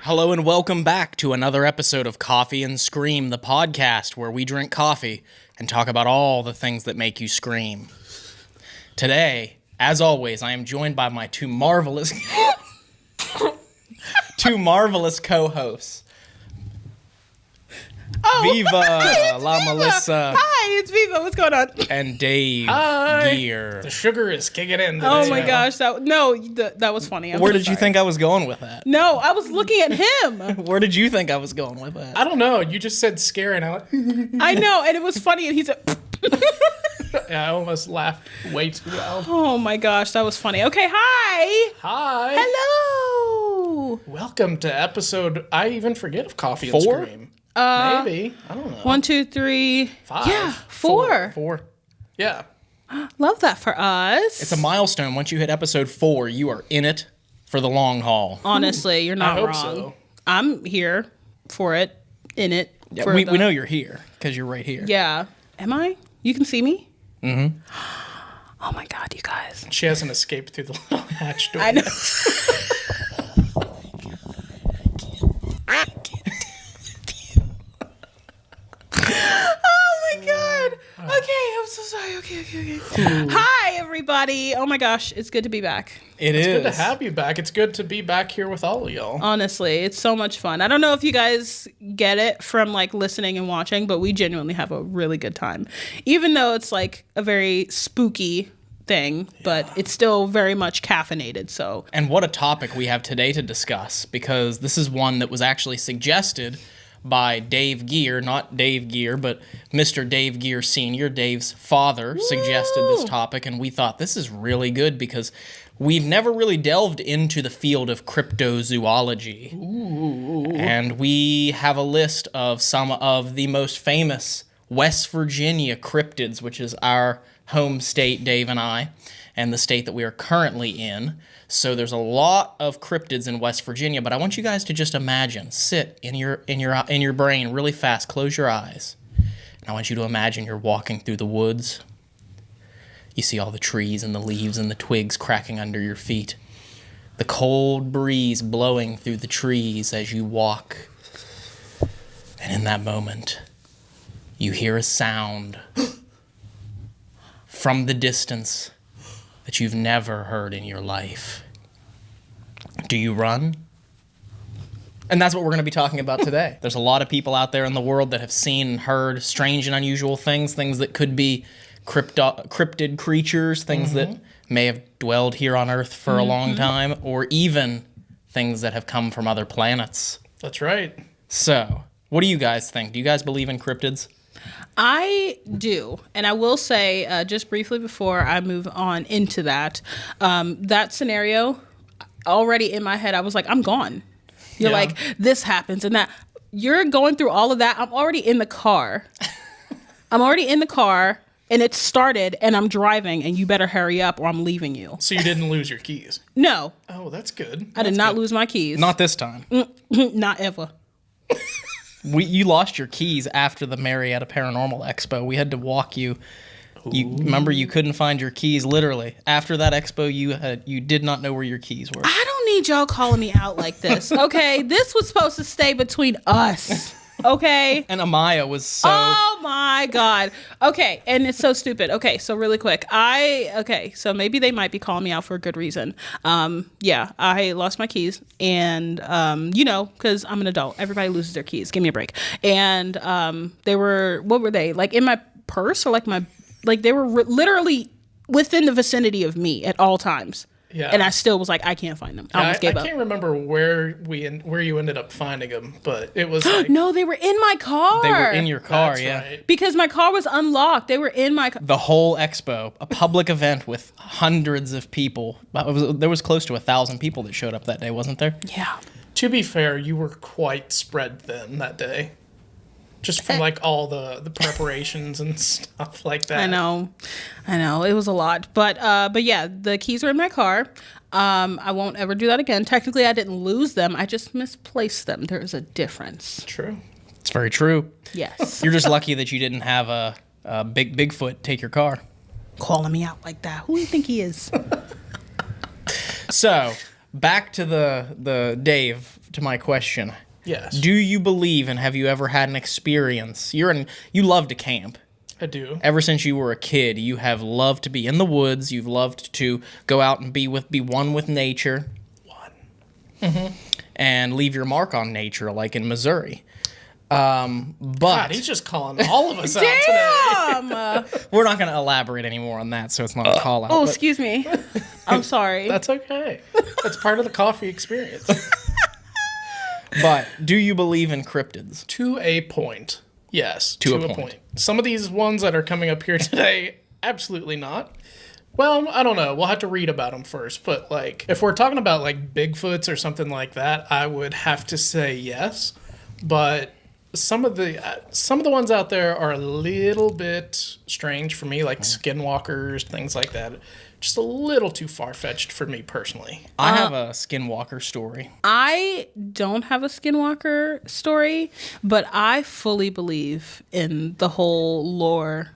Hello and welcome back to another episode of Coffee and Scream, the podcast where we drink coffee and talk about all the things that make you scream. Today, as always, I am joined by my two marvelous co-hosts. Viva La Melissa. Hi, it's Viva. What's going on? And Dave Hi. Gear. The sugar is kicking in today. Oh my gosh, that was funny. Where did you think I was going with that? No, I was looking at him. Where did you think I was going with that? I don't know. You just said scary, and I know, and it was funny, and he said, I almost laughed way too loud. oh my gosh, that was funny. Okay, hi. Hi. Hello. Welcome to episode, I even forget of Coffee 4? and Scream. Maybe. I don't know. 1, 2, 3. 5. Yeah, 4. 4. Yeah. Love that for us. It's a milestone. Once you hit episode 4, you are in it for the long haul. Honestly, you're not I hope wrong. so. I'm here for it, in it. Yeah, for we the- know you're here because you're right here. Yeah. Am I? You can see me? Mm-hmm. Oh my God, you guys. She hasn't escaped through the little hatch door. I know. Oh my God. Okay, I'm so sorry. Okay. Hi, everybody. Oh my gosh, it's good to be back. It's Good to have you back. It's good to be back here with all of y'all. Honestly, it's so much fun. I don't know if you guys get it from like listening and watching, but we genuinely have a really good time. Even though it's like a very spooky thing, but it's still very much caffeinated, so. And what a topic we have today to discuss, because this is one that was actually suggested by Dave Gear, not Dave Gear, but Mr. Dave Gear Sr., Dave's father, suggested this topic, and we thought this is really good because we've never really delved into the field of cryptozoology. Ooh. And we have a list of some of the most famous West Virginia cryptids, which is our home state, Dave and I, and the state that we are currently in. So there's a lot of cryptids in West Virginia, but I want you guys to just imagine, sit in your brain really fast, close your eyes. And I want you to imagine you're walking through the woods. You see all the trees and the leaves and the twigs cracking under your feet. The cold breeze blowing through the trees as you walk. And in that moment, you hear a sound from the distance that you've never heard in your life. Do you run? And that's what we're going to be talking about today. There's a lot of people out there in the world that have seen and heard strange and unusual things that could be cryptid creatures, things that may have dwelled here on Earth for a long time, or even things that have come from other planets. That's right. So, what do you guys think? Do you guys believe in cryptids? I do, and I will say, just briefly before I move on into that, that scenario, already in my head, I was like, I'm gone. You're like, this happens and that. You're going through all of that. I'm already in the car. And it started, and I'm driving, and you better hurry up or I'm leaving you. So you didn't lose your keys? No. Oh, that's good. I did not lose my keys. Not this time. Not ever. You lost your keys after the Marietta Paranormal Expo. We had to walk you. Remember, you couldn't find your keys, literally. After that expo, you did not know where your keys were. I don't need y'all calling me out like this, okay? This was supposed to stay between us, okay? And Amaya was so... Oh my God. Okay, and it's so stupid. Okay, so really quick. So maybe they might be calling me out for a good reason. Yeah, I lost my keys, and, because I'm an adult. Everybody loses their keys. Give me a break. And they were, what were they? Like in my purse or they were literally within the vicinity of me at all times. Yeah. And I still was like, I can't find them. I almost gave up. I can't remember where you ended up finding them, but it was like... No, they were in my car. They were in your car, That's yeah. right. Because my car was unlocked. They were in my car. The whole expo, a public event with hundreds of people. There was close to 1,000 people that showed up that day, wasn't there? Yeah. To be fair, you were quite spread thin that day. Just from like all the preparations and stuff like that. I know. It was a lot. But yeah, the keys were in my car. I won't ever do that again. Technically, I didn't lose them. I just misplaced them. There is a difference. True. It's very true. Yes. You're just lucky that you didn't have a big Bigfoot take your car. Calling me out like that. Who do you think he is? So, back to the Dave, to my question. Yes. Do you believe and have you ever had an experience? You love to camp. I do. Ever since you were a kid, you have loved to be in the woods. You've loved to go out and be one with nature. And leave your mark on nature, like in Missouri. But God, he's just calling all of us out today. we're not going to elaborate anymore on that, so it's not a call out. Oh, excuse me. I'm sorry. That's okay. That's part of the coffee experience. But do you believe in cryptids? To a point. Yes. To a point. Some of these ones that are coming up here today, absolutely not. Well, I don't know. We'll have to read about them first. But, like, if we're talking about, like, Bigfoots or something like that, I would have to say yes. But some of the ones out there are a little bit strange for me, like Skinwalkers, things like that. Just a little too far-fetched for me personally. I have a Skinwalker story. I don't have a Skinwalker story, but I fully believe in the whole lore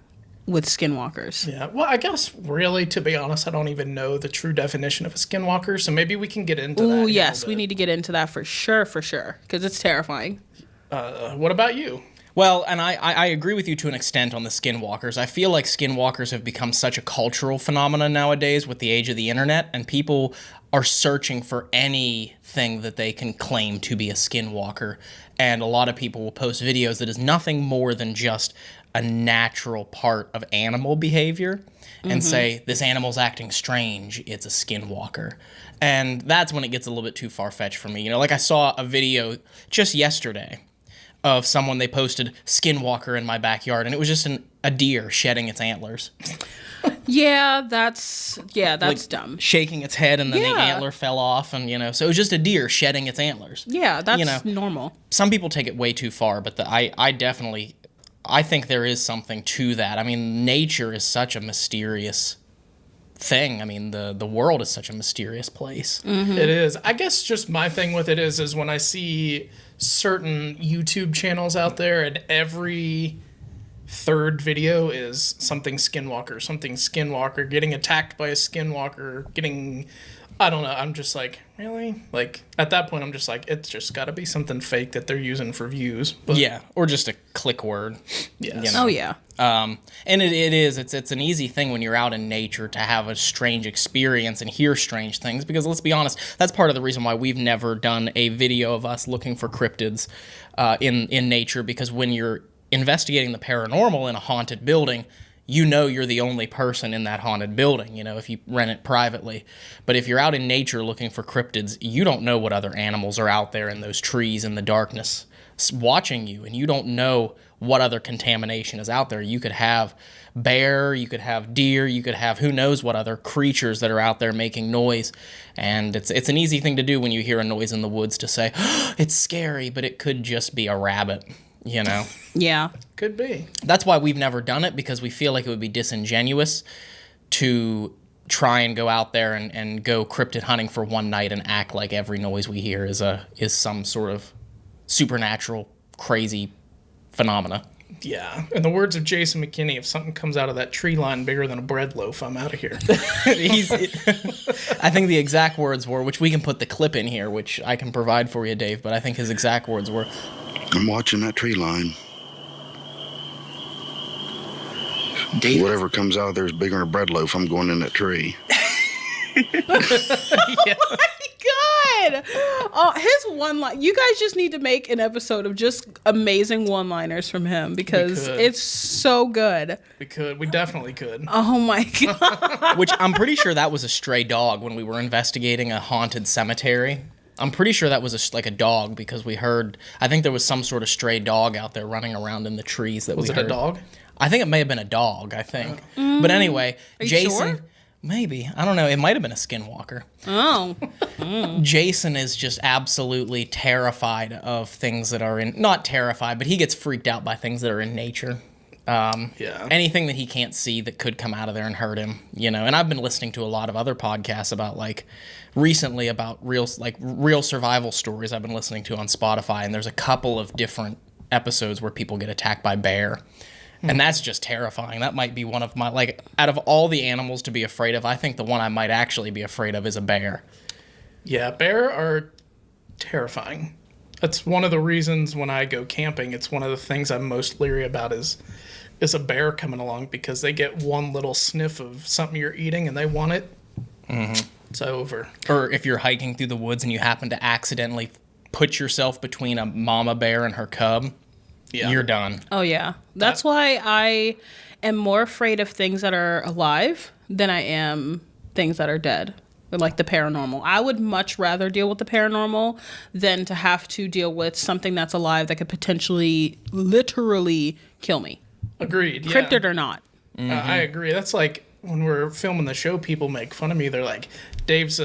with Skinwalkers. Yeah, well, I guess really, to be honest, I don't even know the true definition of a Skinwalker, so maybe we can get into that. Oh, yes, we need to get into that for sure, because it's terrifying. What about you? Well, and I agree with you to an extent on the Skinwalkers. I feel like Skinwalkers have become such a cultural phenomenon nowadays with the age of the internet, and people are searching for anything that they can claim to be a Skinwalker. And a lot of people will post videos that is nothing more than just a natural part of animal behavior and say, this animal's acting strange, it's a Skinwalker. And that's when it gets a little bit too far-fetched for me. You know, like I saw a video just yesterday of someone, they posted Skinwalker in my backyard, and it was just a deer shedding its antlers. Yeah, that's Like, dumb. Shaking its head, and then the Yeah. antler fell off, and, so it was just a deer shedding its antlers. Yeah, that's normal. Some people take it way too far, but I think there is something to that. I mean, nature is such a mysterious thing. I mean, the world is such a mysterious place. It is. I guess just my thing with it is when I see certain YouTube channels out there and every third video is something Skinwalker, getting attacked by a Skinwalker, I don't know, I'm just like, really? Like, at that point, I'm just like, it's just got to be something fake that they're using for views. But, Yeah, or just a click word. yes. Oh, yeah. And it's an easy thing when you're out in nature to have a strange experience and hear strange things, because let's be honest, that's part of the reason why we've never done a video of us looking for cryptids in nature, because when you're investigating the paranormal in a haunted building, you're the only person in that haunted building, if you rent it privately. But if you're out in nature looking for cryptids, you don't know what other animals are out there in those trees in the darkness watching you, and you don't know what other contamination is out there. You could have bear, you could have deer, you could have who knows what other creatures that are out there making noise. And it's an easy thing to do when you hear a noise in the woods to say, oh, it's scary, but it could just be a rabbit, Yeah. Could be. That's why we've never done it, because we feel like it would be disingenuous to try and go out there and go cryptid hunting for one night and act like every noise we hear is some sort of supernatural, crazy phenomena. Yeah. In the words of Jason McKinney, if something comes out of that tree line bigger than a bread loaf, I'm out of here. I think the exact words were, which we can put the clip in here, which I can provide for you, Dave, but I think his exact words were, I'm watching that tree line. Dave, Whatever comes out of there is bigger than a bread loaf. I'm going in that tree. God! Oh, his one-line. You guys just need to make an episode of just amazing one-liners from him, because it's so good. We definitely could. Oh my God. which I'm pretty sure that was a stray dog when we were investigating a haunted cemetery. I'm pretty sure that was like a dog, because I think there was some sort of stray dog out there running around in the trees that Was we it heard. a dog? I think it may have been a dog, I think. But anyway, Are you Jason, sure? maybe. I don't know. It might have been a Skinwalker. Oh. Jason is just absolutely terrified of things that are not terrified, but he gets freaked out by things that are in nature. Yeah. Anything that he can't see that could come out of there and hurt him, And I've been listening to a lot of other podcasts about recently about real survival stories I've been listening to on Spotify, and there's a couple of different episodes where people get attacked by bear. And that's just terrifying. That might be one of my, out of all the animals to be afraid of, I think the one I might actually be afraid of is a bear. Yeah, bear are terrifying. That's one of the reasons when I go camping, it's one of the things I'm most leery about is a bear coming along, because they get one little sniff of something you're eating and they want it. Mm-hmm. It's over. Or if you're hiking through the woods and you happen to accidentally put yourself between a mama bear and her cub, you're done. Oh, yeah. That's why I am more afraid of things that are alive than I am things that are dead. Like the paranormal. I would much rather deal with the paranormal than to have to deal with something that's alive that could potentially, literally kill me. Agreed. Yeah. Cryptid or not. I agree. That's like when we're filming the show, people make fun of me. They're like, Dave's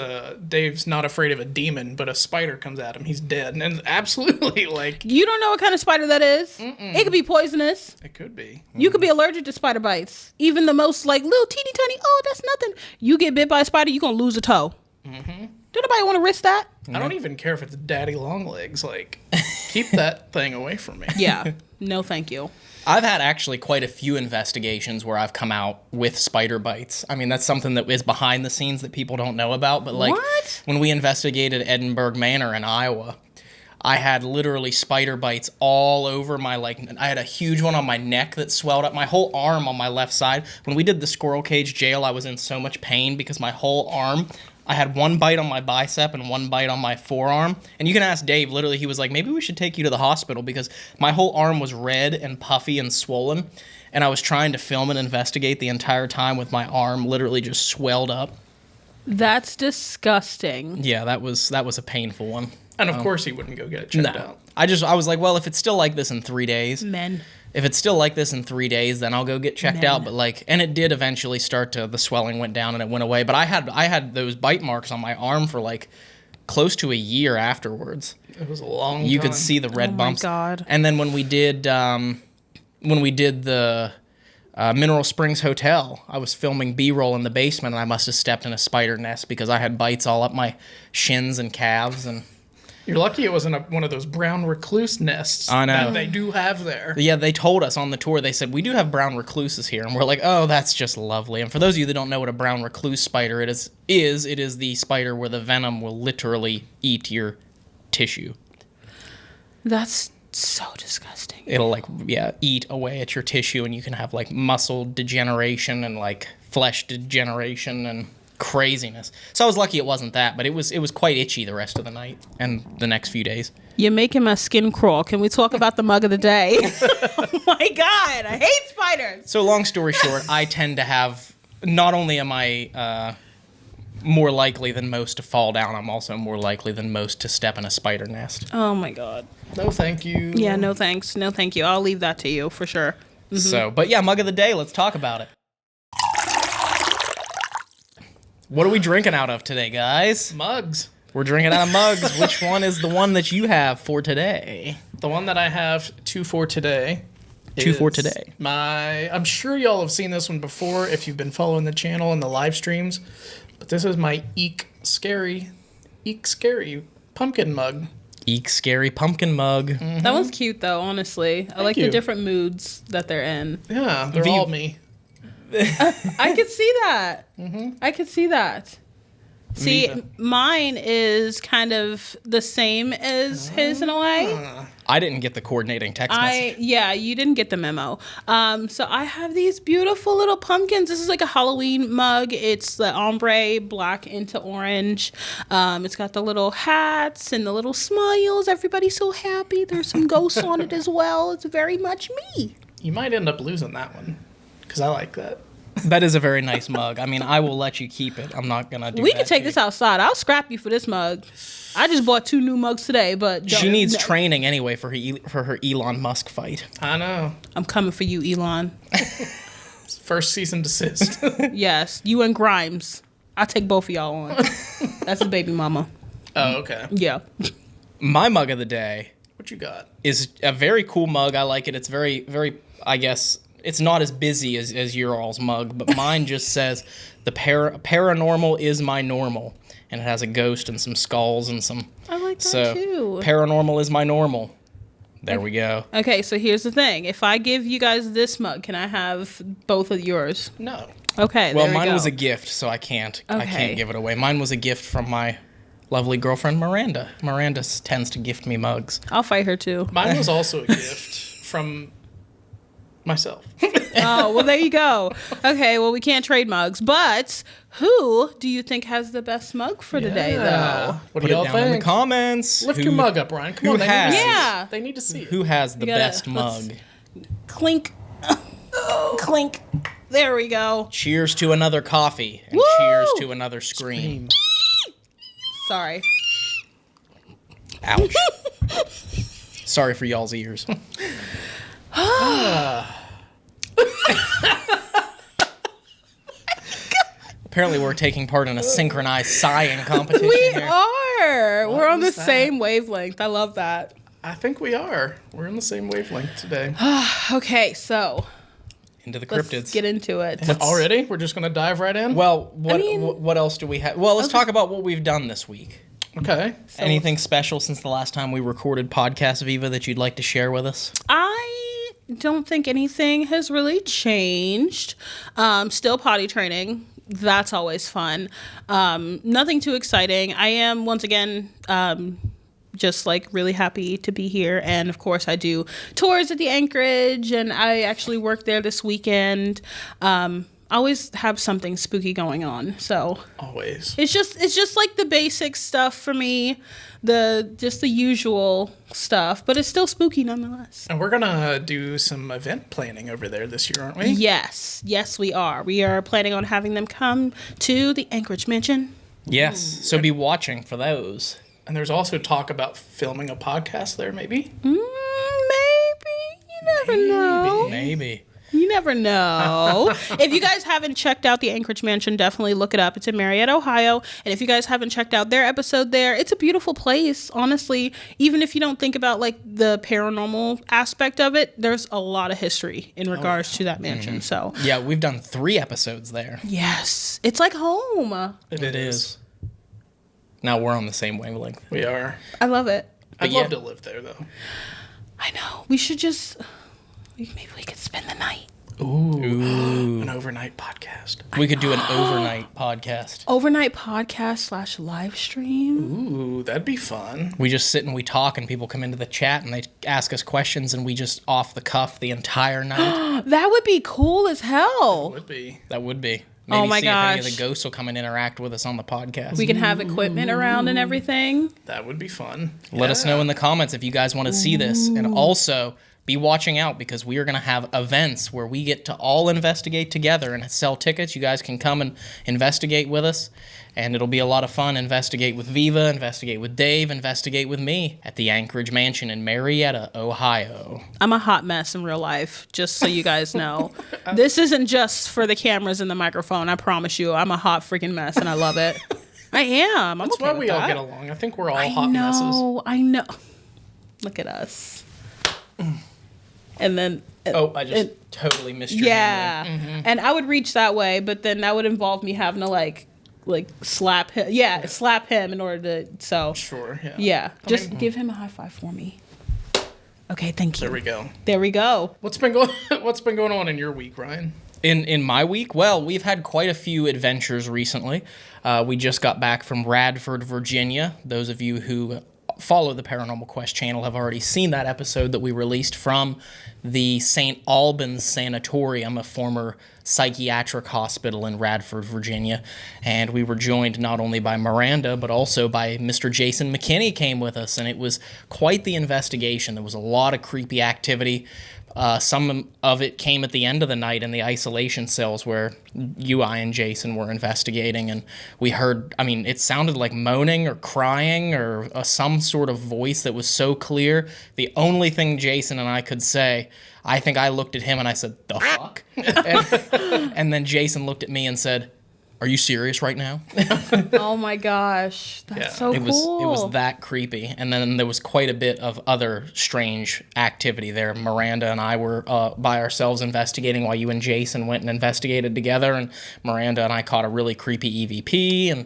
not afraid of a demon, but a spider comes at him, he's dead. And absolutely, like... You don't know what kind of spider that is. It could be poisonous. It could be. You could be allergic to spider bites. Even the most, like, little teeny tiny, oh, that's nothing. You get bit by a spider, you're going to lose a toe. Mm-hmm. Do nobody want to risk that? I don't even care if it's daddy long legs. Like, keep that thing away from me. Yeah. No, thank you. I've had actually quite a few investigations where I've come out with spider bites. I mean, that's something that is behind the scenes that people don't know about. But like when we investigated Edinburgh Manor in Iowa, I had literally spider bites all over my, I had a huge one on my neck that swelled up, my whole arm on my left side. When we did the squirrel cage jail, I was in so much pain because my whole arm, I had one bite on my bicep and one bite on my forearm. And you can ask Dave, literally, he was like, maybe we should take you to the hospital because my whole arm was red and puffy and swollen. And I was trying to film and investigate the entire time with my arm literally just swelled up. That's disgusting. Yeah, that was a painful one. And of course he wouldn't go get it checked out. I was like, well, if it's still like this in 3 days. If it's still like this in 3 days, then I'll go get checked out. But and it did eventually the swelling went down and it went away. But I had those bite marks on my arm for close to a year afterwards. It was a long time. You could see the red bumps. Oh my God. And then when we did the Mineral Springs Hotel, I was filming B-roll in the basement and I must have stepped in a spider nest because I had bites all up my shins and calves and... You're lucky it wasn't one of those brown recluse nests that they do have there. Yeah, they told us on the tour, they said, we do have brown recluses here. And we're like, oh, that's just lovely. And for those of you that don't know what a brown recluse spider it is the spider where the venom will literally eat your tissue. That's so disgusting. It'll, eat away at your tissue, and you can have, muscle degeneration and, flesh degeneration and... craziness. So I was lucky it wasn't that, but it was quite itchy the rest of the night and the next few days. You're making my skin crawl. Can we talk about the mug of the day? Oh my God, I hate spiders. So long story short, I tend to have, not only am I more likely than most to fall down, I'm also more likely than most to step in a spider nest. Oh my God. No thank you. Yeah, no thanks. No thank you. I'll leave that to you for sure. Mm-hmm. So, but yeah, mug of the day, let's talk about it. What are we drinking out of today, guys? Mugs. We're drinking out of mugs. Which one is the one that you have for today? The one that I have for today. I'm sure y'all have seen this one before if you've been following the channel and the live streams. But this is my Eek Scary pumpkin mug. Eek Scary pumpkin mug. Mm-hmm. That one's cute, though, honestly. I like the different moods that they're in. Yeah, they're all me. I could see that. Mm-hmm. I could see that. See, mine is kind of the same as his in a way. I didn't get the coordinating text message. Yeah, you didn't get the memo. So I have these beautiful little pumpkins. This is like a Halloween mug. It's the ombre black into orange. It's got the little hats and the little smiles. Everybody's so happy. There's some ghosts on it as well. It's very much me. You might end up losing that one because I like that. That is a very nice mug. I mean, I will let you keep it. I'm not going to do that. We can take this outside. I'll scrap you for this mug. I just bought 2 new mugs today, but... She needs training anyway for her Elon Musk fight. I know. I'm coming for you, Elon. First cease and desist. Yes, you and Grimes. I'll take both of y'all on. That's his baby mama. Oh, okay. Yeah. My mug of the day... What you got? ...is a very cool mug. I like it. It's very, very, I guess... It's not as busy as your all's mug, but mine just says, the paranormal is my normal. And it has a ghost and some skulls and some... I like that too. Paranormal is my normal. There we go. Okay, so here's the thing. If I give you guys this mug, can I have both of yours? No. Okay, well, there we mine go. was a gift, so I can't give it away. Mine was a gift from my lovely girlfriend, Miranda. Miranda tends to gift me mugs. I'll fight her too. Mine was also a gift from myself. Oh, well, there you go. Okay, well, we can't trade mugs, but who do you think has the best mug for today, though? What Put do it y'all down in the think? comments. Lift your mug up, Ryan. Come who on, they need to has- see it. Yeah. They need to see it. Who has the gotta- best let's- mug? Clink. Clink. There we go. Cheers to another coffee, and Woo! cheers to another scream. Sorry. Ouch. Sorry for y'all's ears. Apparently, we're taking part in a synchronized sighing competition We here. are. We're on the was that? same wavelength. I love that. I think we are. We're in the same wavelength today. Okay, so Into the let's cryptids. get into it. Already? We're just going to dive right in? Well, what mean- what else do we have? Well, let's talk about what we've done this week. Okay. Anything special since the last time we recorded podcast, Viva, that you'd like to share with us? I don't think anything has really changed. Still potty training. That's always fun. Nothing too exciting. I am, once again, just like really happy to be here. And of course, I do tours at the Anchorage, and I actually worked there this weekend. Always have something spooky going on. So Always. it's just like the basic stuff for me, the usual stuff, but it's still spooky nonetheless. And we're going to do some event planning over there this year, aren't we? Yes, we are. We are planning on having them come to the Anchorage Mansion. Yes. So be watching for those. And there's also talk about filming a podcast there, maybe? Maybe. You never know. Maybe. You never know. If you guys haven't checked out the Anchorage Mansion, definitely look it up. It's in Marietta, Ohio. And if you guys haven't checked out their episode there, it's a beautiful place. Honestly, even if you don't think about like the paranormal aspect of it, there's a lot of history in regards to that mansion. So Yeah, we've done 3 episodes there. yes, it's like home. It is. Now we're on the same wavelength. We are. I love it. I'd yeah. love to live there, though. I know. We should just maybe we could spend the night. Ooh. An overnight podcast. We could do an overnight podcast. Overnight podcast / live stream. Ooh, that'd be fun. We just sit and we talk, and people come into the chat and they ask us questions, and we just off the cuff the entire night. That would be cool as hell. Would be. That would be. Maybe Oh my see if any of gosh. the ghosts will come and interact with us on the podcast. We can have equipment around and everything. That would be fun. Let us know in the comments if you guys want to see this. And also, be watching out because we are going to have events where we get to all investigate together and sell tickets. You guys can come and investigate with us. And it'll be a lot of fun. Investigate with Viva, investigate with Dave, investigate with me at the Anchorage Mansion in Marietta, Ohio. I'm a hot mess in real life, just so you guys know. This isn't just for the cameras and the microphone. I promise you, I'm a hot freaking mess, and I love it. I am. I'm That's okay why with we all that. get along. I think we're all hot messes. I know. Look at us. And then. Oh, I just totally missed your Yeah. hand And I would reach that way, but then that would involve me having to like slap him. Yeah, slap him in order to. So. Sure, yeah. Yeah. Just give him a high five for me. Okay, thank you. There we go. There we go. What's been going on in your week, Ryan? In my week, well, we've had quite a few adventures recently. We just got back from Radford, Virginia. Those of you who follow the Paranormal Quest channel have already seen that episode that we released from the St. Albans Sanatorium, a former psychiatric hospital in Radford, Virginia. And we were joined not only by Miranda, but also by Mr. Jason McKinney came with us, and it was quite the investigation. There was a lot of creepy activity. Some of it came at the end of the night in the isolation cells where I, and Jason were investigating, and we heard, it sounded like moaning or crying or some sort of voice that was so clear. The only thing Jason and I could say, I think I looked at him and I said, "The fuck?" and then Jason looked at me and said, "Are you serious right now?" Oh my gosh, that's Yeah. so It cool. was that creepy. And then there was quite a bit of other strange activity there. Miranda and I were by ourselves investigating while you and Jason went and investigated together. And Miranda and I caught a really creepy EVP and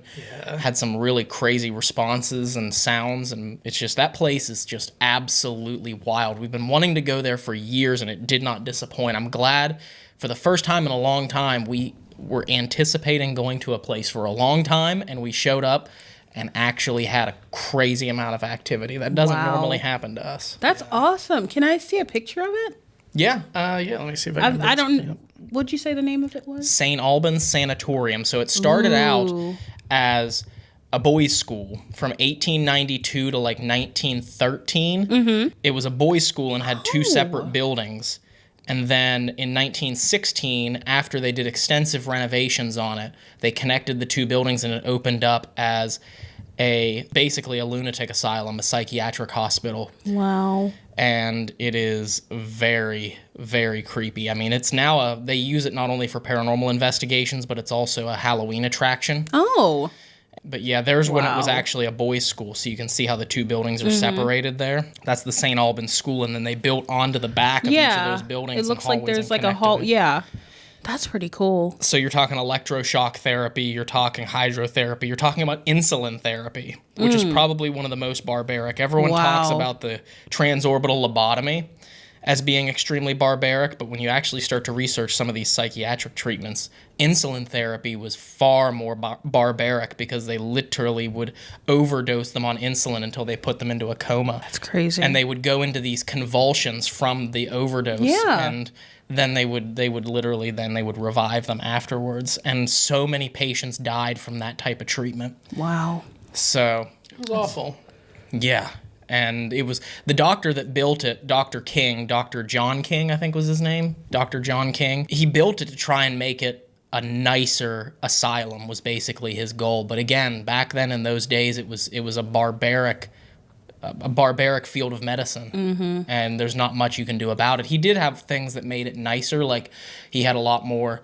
had some really crazy responses and sounds. And it's just, that place is just absolutely wild. We've been wanting to go there for years and it did not disappoint. I'm glad for the first time in a long time we were anticipating going to a place for a long time, and we showed up, and actually had a crazy amount of activity that doesn't normally happen to us. That's awesome. Can I see a picture of it? Yeah. Yeah, let me see if I can. I don't. What'd you say the name of it was? St. Albans Sanatorium. So it started out as a boys' school from 1892 to like 1913. It was a boys' school and had two separate buildings. And then in 1916, after they did extensive renovations on it, they connected the two buildings and it opened up as basically a lunatic asylum, a psychiatric hospital. Wow. And it is very, very creepy. I mean, it's now they use it not only for paranormal investigations, but it's also a Halloween attraction. Oh. But yeah, there's when it was actually a boys' school, so you can see how the two buildings are separated there. That's the St. Albans School, and then they built onto the back of each of those buildings. It looks like there's like a hall. Yeah. That's pretty cool. So you're talking electroshock therapy, you're talking hydrotherapy, you're talking about insulin therapy, which is probably one of the most barbaric. Everyone talks about the transorbital lobotomy as being extremely barbaric, but when you actually start to research some of these psychiatric treatments, insulin therapy was far more barbaric because they literally would overdose them on insulin until they put them into a coma. That's crazy. And they would go into these convulsions from the overdose. Yeah. And then they would revive them afterwards. And so many patients died from that type of treatment. Wow. So It was awful. yeah. And it was the doctor that built it, Dr. King, Dr. John King, I think was his name, Dr. John King. He built it to try and make it a nicer asylum was basically his goal. But again, back then in those days, it was a barbaric field of medicine, and there's not much you can do about it. He did have things that made it nicer, like he had a lot more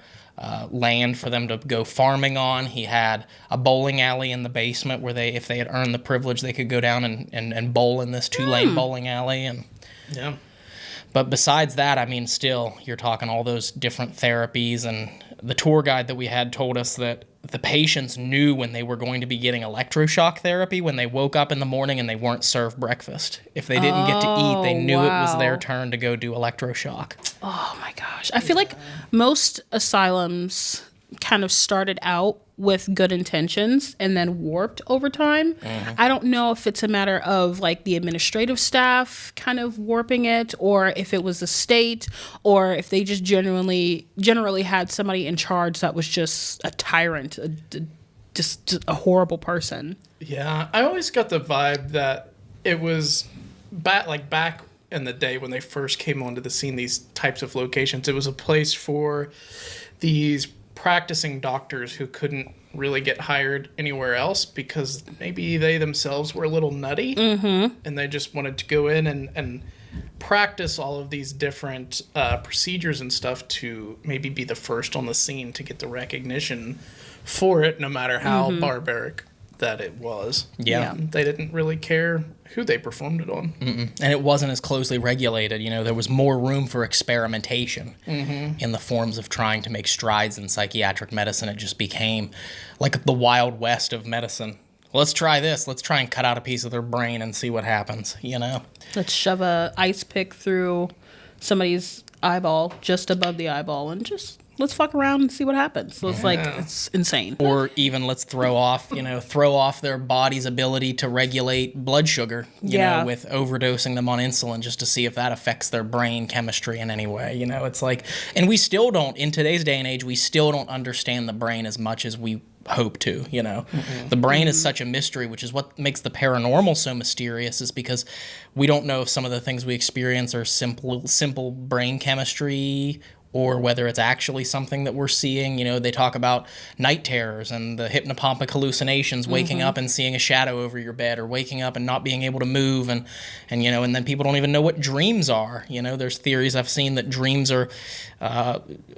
land for them to go farming on. He had a bowling alley in the basement where if they had earned the privilege, they could go down and bowl in this 2-lane bowling alley. And Yeah. but besides that, I mean, still, you're talking all those different therapies. And the tour guide that we had told us that the patients knew when they were going to be getting electroshock therapy when they woke up in the morning and they weren't served breakfast. If they didn't get to eat, they knew it was their turn to go do electroshock. Oh my gosh. I feel like most asylums kind of started out with good intentions and then warped over time. I don't know if it's a matter of like the administrative staff kind of warping it, or if it was the state, or if they just generally had somebody in charge that was just a tyrant, just a horrible person. Yeah, I always got the vibe that it was back in the day when they first came onto the scene, these types of locations, it was a place for these practicing doctors who couldn't really get hired anywhere else because maybe they themselves were a little nutty and they just wanted to go in and practice all of these different procedures and stuff to maybe be the first on the scene to get the recognition for it, no matter how barbaric that it was. Yeah. They didn't really care who they performed it on. And it wasn't as closely regulated. You know, there was more room for experimentation in the forms of trying to make strides in psychiatric medicine. It just became like the Wild West of medicine. Let's try this. Let's try and cut out a piece of their brain and see what happens, you know? Let's shove a ice pick through somebody's eyeball, just above the eyeball, and just let's fuck around and see what happens. So it's like, it's insane. Or even let's throw off their body's ability to regulate blood sugar, you know, with overdosing them on insulin just to see if that affects their brain chemistry in any way. You know, it's like, and we still don't, in today's day and age, we still don't understand the brain as much as we hope to, you know. The brain is such a mystery, which is what makes the paranormal so mysterious, is because we don't know if some of the things we experience are simple brain chemistry or whether it's actually something that we're seeing. You know, they talk about night terrors and the hypnopompic hallucinations, waking up and seeing a shadow over your bed, or waking up and not being able to move, and you know, and then people don't even know what dreams are. You know, there's theories I've seen that dreams are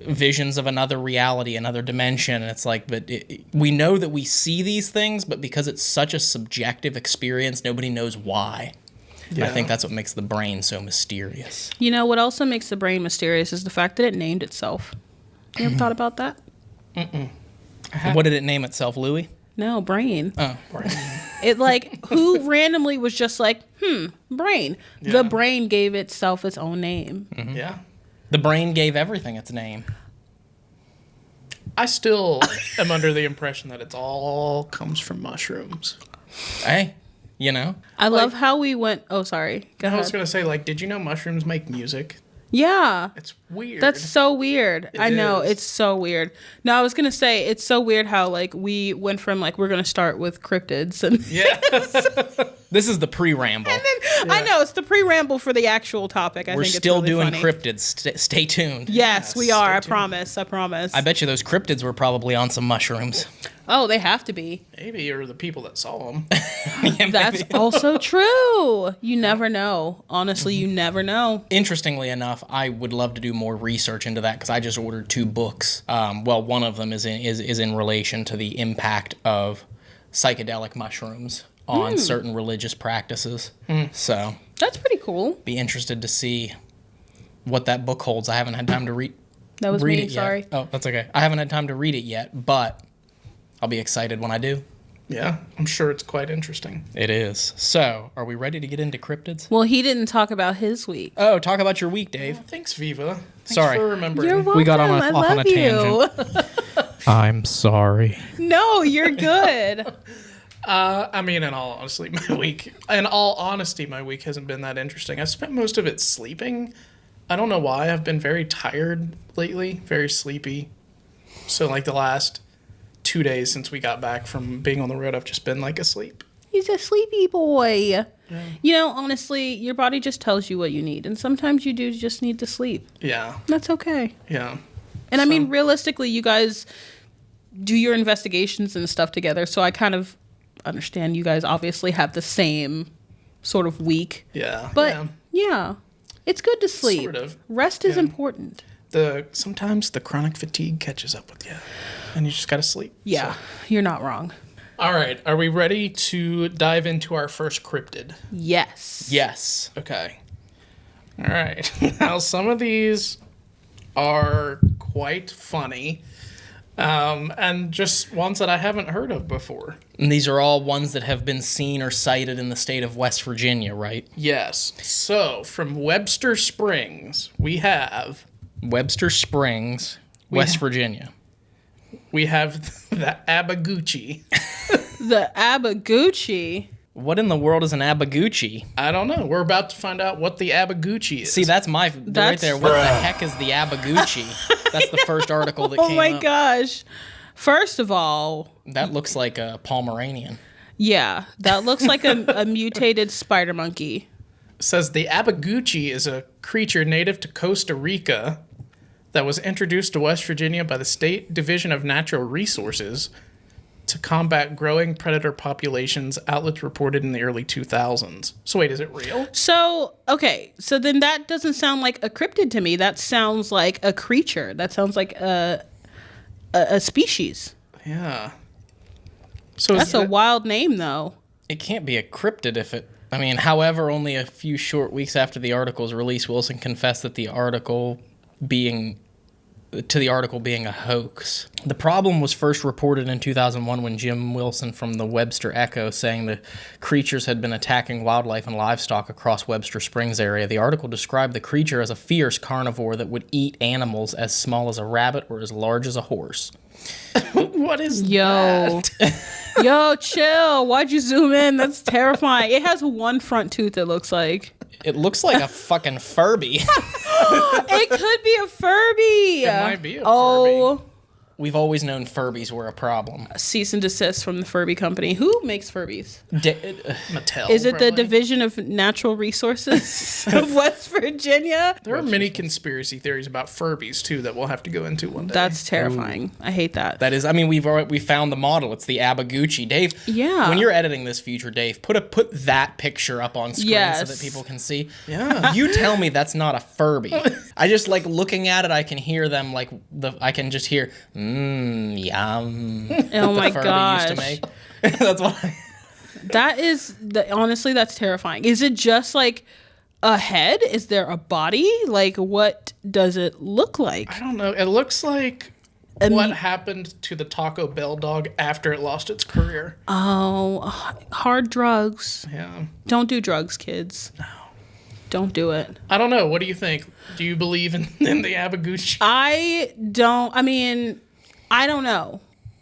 visions of another reality, another dimension, and it's like, but we know that we see these things, but because it's such a subjective experience, nobody knows why. Yeah. I think that's what makes the brain so mysterious. You know, what also makes the brain mysterious is the fact that it named itself. You ever thought about that? What did it name itself, Louie? No, brain. Oh. Brain. It like, who randomly was just like, brain. Yeah. The brain gave itself its own name. Yeah. The brain gave everything its name. I still am under the impression that it's all comes from mushrooms. Hey, you know? I love how we went. Oh, sorry. Go I was ahead. gonna say, like, did you know mushrooms make music? Yeah. It's weird. That's so weird. I know. is. It's so weird. No, I was going to say, it's so weird how, like, we went from, like, we're going to start with cryptids. And yeah. This is the pre-ramble. I know. It's the pre-ramble for the actual topic. We're think still it's really doing funny. cryptids. Stay tuned. Yes, we are. I stay tuned. promise. I promise. I bet you those cryptids were probably on some mushrooms. Oh, they have to be. Maybe, or the people that saw them. Yeah, That's maybe. also true. You never know. Honestly, you never know. Interestingly enough, I would love to do more research into that because I just ordered 2 books. Well, one of them is in relation to the impact of psychedelic mushrooms on certain religious practices. So, That's pretty cool. be interested to see what that book holds. I haven't had time to read That was read me. it Sorry. yet. Oh, that's okay. I haven't had time to read it yet, but I'll be excited when I do. Yeah, I'm sure it's quite interesting. It is. So, are we ready to get into cryptids? Well, he didn't talk about his week. Oh, talk about your week, Dave. Thanks, Viva. Thanks Sorry. for remembering. You're welcome. We got on I off on a love you. I'm sorry. No, you're good. I mean, in all honesty, my week hasn't been that interesting. I've spent most of it sleeping. I don't know why. I've been very tired lately, very sleepy. So, like, the last 2 days since we got back from being on the road, I've just been, like, asleep. He's a sleepy boy. Yeah. You know, honestly, your body just tells you what you need. And sometimes you do just need to sleep. Yeah, That's okay. yeah. And I mean, realistically, you guys do your investigations and stuff together. So I kind of understand you guys obviously have the same sort of week. Yeah, But yeah, it's good to sleep. Sort of. Rest is Yeah. important. Sometimes the chronic fatigue catches up with you, and you just gotta sleep. Yeah, So. you're not wrong. All right, are we ready to dive into our first cryptid? Yes. Yes. Okay. All right. Now, some of these are quite funny, and just ones that I haven't heard of before. And these are all ones that have been seen or cited in the state of West Virginia, right? Yes. So, from Webster Springs, we have Webster Springs, West Virginia. the Abuchi. The Abuchi. What in the world is an Abuchi? I don't know. We're about to find out what the Abuchi is. See, that's right there. What the heck is the Abuchi? That's the first article that Oh came my up. gosh. First of all, That looks like a Pomeranian. yeah, that looks like a mutated spider monkey. says the Abuchi is a creature native to Costa Rica that was introduced to West Virginia by the State Division of Natural Resources to combat growing predator populations, outlets reported in the early 2000s. So wait, is it real? So, okay, so then that doesn't sound like a cryptid to me. That sounds like a creature. That sounds like a species. Yeah. So That's a wild name, though. It can't be a cryptid if it... I mean, however, only a few short weeks after the article's release, Wilson confessed that the article being a hoax. The problem was first reported in 2001 when Jim Wilson from the Webster Echo saying the creatures had been attacking wildlife and livestock across Webster Springs area. The article described the creature as a fierce carnivore that would eat animals as small as a rabbit or as large as a horse. what is Yo. Yo, chill. Why'd you zoom in? That's terrifying. It has one front tooth, it looks like. It looks like a fucking Furby. It could be a Furby. It might be a Oh, We've always known Furbies were a problem. cease and desist from the Furby company. Who makes Furbies? Mattel? Is it the probably? Division of Natural Resources of West Virginia? There are many conspiracy theories about Furbies too that we'll have to go into one day. That's terrifying. I hate that. That is, I mean, we found the model. It's the Abuchi. Dave, Yeah. when you're editing this future, Dave, put that picture up on screen so Yes. that people can see. Yeah. You tell me that's not a Furby. I just like looking at it. I can hear them I can just hear yum. Oh my Furby gosh. used to make. That's why. That is honestly, that's terrifying. Is it just like a head? Is there a body? Like, what does it look like? I don't know. It looks like what happened to the Taco Bell dog after it lost its career. Oh, hard drugs. Yeah. Don't do drugs, kids. No. Don't do it. I don't know. What do you think? Do you believe in the Abuchi? I don't know.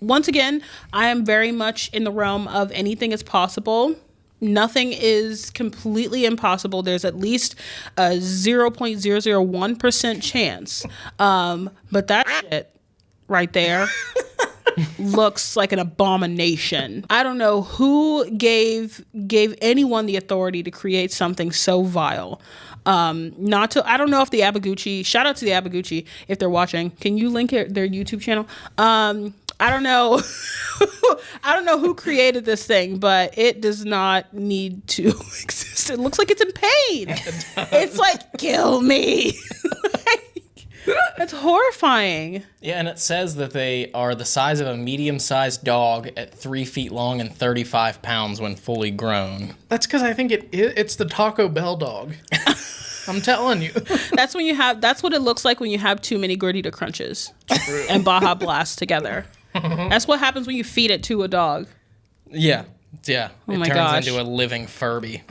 once again, I am very much in the realm of anything is possible. Nothing is completely impossible. There's at least a 0.001% chance. But that shit right there looks like an abomination. I don't know who gave anyone the authority to create something so vile. I don't know if the Abuchi, shout out to the Abuchi if they're watching. Can you link their YouTube channel? I don't know. I don't know who created this thing, but it does not need to exist. It looks like it's in pain. It's like, kill me. That's horrifying. Yeah, and it says that they are the size of a medium-sized dog at 3 feet long and 35 pounds when fully grown. That's because I think it's the Taco Bell dog. I'm telling you. That's what it looks like when you have too many Gordita Crunches and Baja Blast together. That's what happens when you feed it to a dog. Yeah. It my turns gosh. into a living Furby.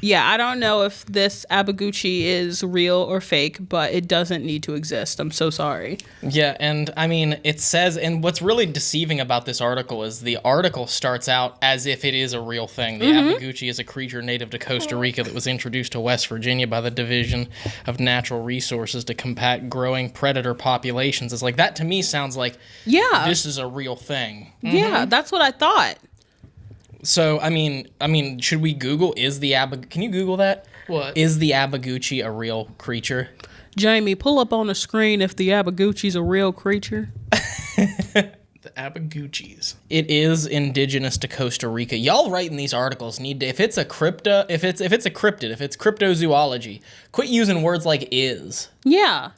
Yeah, I don't know if this Abuchi is real or fake, but it doesn't need to exist. I'm so sorry. Yeah, and I mean, it says, and what's really deceiving about this article is the article starts out as if it is a real thing. The Abuchi is a creature native to Costa Rica that was introduced to West Virginia by the Division of Natural Resources to combat growing predator populations. It's like, that to me sounds like this is a real thing. Yeah, that's what I thought. So, I mean, should we Google, can you Google that? What? Is the Abuchi a real creature? Jamie, pull up on the screen if the Abuchi's a real creature. The Abuchis. It is indigenous to Costa Rica. Y'all writing these articles need to, if it's a cryptid, if it's cryptozoology, quit using words like is. Yeah.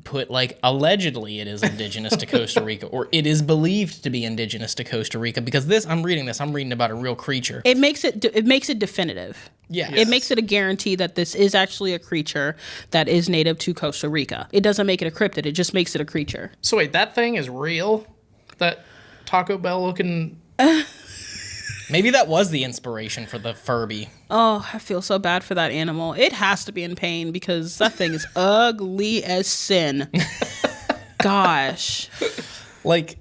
Put like allegedly it is indigenous to Costa Rica, or it is believed to be indigenous to Costa Rica, because I'm reading about a real creature. It makes it definitive. Yeah. It makes it a guarantee that this is actually a creature that is native to Costa Rica. It doesn't make it a cryptid, it just makes it a creature. So wait, that thing is real? That Taco Bell looking... Maybe that was the inspiration for the Furby. Oh, I feel so bad for that animal. It has to be in pain because that thing is ugly as sin. Gosh. Like,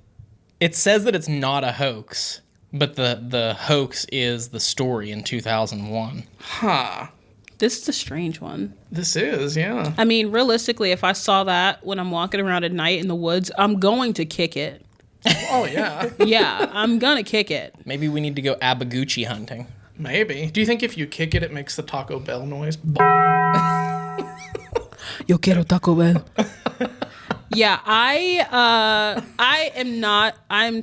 it says that it's not a hoax, but the hoax is the story in 2001. Huh. This is a strange one. This is, yeah. I mean, realistically, if I saw that when I'm walking around at night in the woods, I'm going to kick it. Oh, yeah. Yeah, I'm gonna kick it. Maybe we need to go Abuchi hunting. Maybe. Do you think if you kick it, it makes the Taco Bell noise? Yo quiero Taco Bell. Yeah, I'm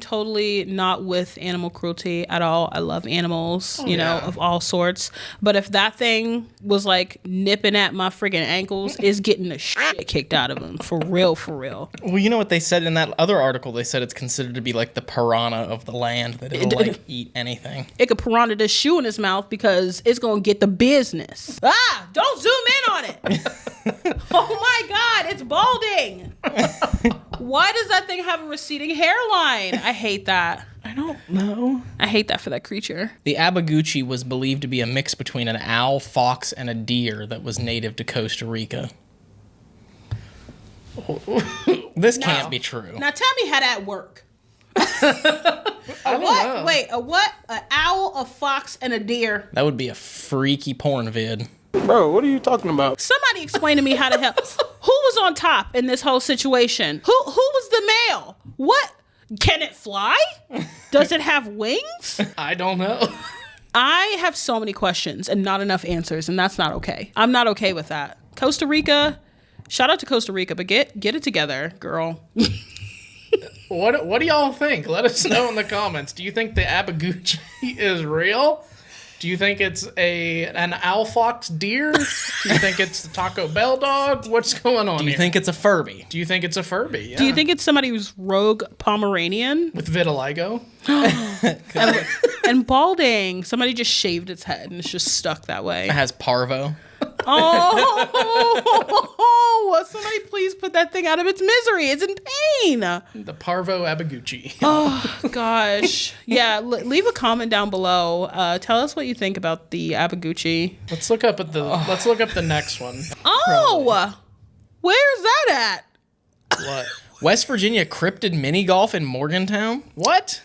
totally not with animal cruelty at all. I love animals, you know, of all sorts. But if that thing was like nipping at my friggin' ankles, it's getting the shit kicked out of them. For real, for real. Well, you know what they said in that other article? They said it's considered to be like the piranha of the land, that it'll like eat anything. It could piranha this shoe in his mouth because it's gonna get the business. Ah, don't zoom in on it. Oh my God, it's balding. Why does that thing have a receding hairline? I hate that. I don't know. I hate that for that creature. The Abuchi was believed to be a mix between an owl, fox, and a deer that was native to Costa Rica. This can't be true. Now tell me how that work. I don't know. Wait, a what? An owl, a fox, and a deer. That would be a freaky porn vid. Bro, what are you talking about? Somebody explain to me how the hell. Who was on top in this whole situation? Who was the male? What? Can it fly? Does it have wings? I don't know. I have so many questions and not enough answers, and that's not okay. I'm not okay with that. Costa Rica, shout out to Costa Rica, but get it together, girl. What do y'all think? Let us know in the comments. Do you think the Abuchi is real? Do you think it's an owl fox deer? Do you think it's the Taco Bell dog? What's going on Do you here? think it's a Furby? Do you think it's a Furby? Yeah. Do you think it's somebody who's rogue Pomeranian? With vitiligo? And balding. Somebody just shaved its head and it's just stuck that way. It has parvo. Oh, somebody please put that thing out of its misery. It's in pain. The Parvo Abuchi. Oh, gosh. Yeah, leave a comment down below. Tell us what you think about the Abuchi. Let's look up the next one. Oh, where's that at? What? West Virginia cryptid mini golf in Morgantown? What?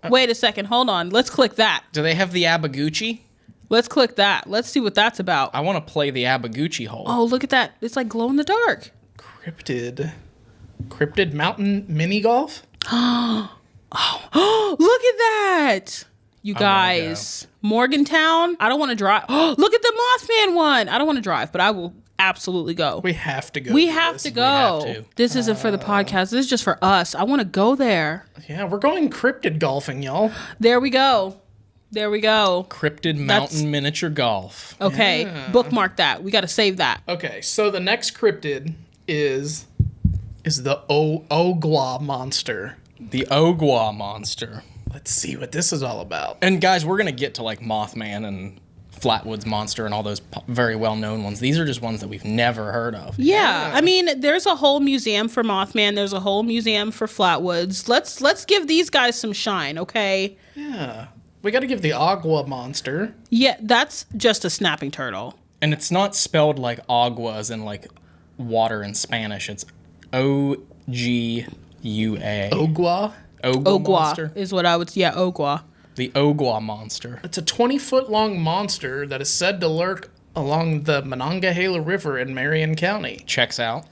Wait a second. Hold on. Let's click that. Do they have the Abuchi? Let's click that. Let's see what that's about. I want to play the Abuchi hole. Oh, look at that. It's like glow in the dark. Cryptid mountain mini golf? Oh, look at that. You guys. Morgantown. I don't want to drive. Oh, look at the Mothman one. I don't want to drive, but I will absolutely go. We have to go. We have to go. We have to. This isn't for the podcast. This is just for us. I want to go there. Yeah, we're going cryptid golfing, y'all. There we go. There we go. Cryptid mountain miniature golf. Okay. Bookmark that. We got to save that. Okay, so the next cryptid is the Ogwa Monster. The Ogwa Monster. Let's see what this is all about. And guys, we're going to get to like Mothman and Flatwoods Monster and all those very well-known ones. These are just ones that we've never heard of. Yeah. I mean, there's a whole museum for Mothman. There's a whole museum for Flatwoods. Let's give these guys some shine, okay? Yeah. We got to give the Ogwa Monster. Yeah, that's just a snapping turtle. And it's not spelled like agua as in like water in Spanish. It's Ogua. Ogwa? Ogwa Monster. is what I would... Yeah, Ogwa. The Ogwa Monster. It's a 20-foot-long monster that is said to lurk along the Monongahela River in Marion County. Checks out.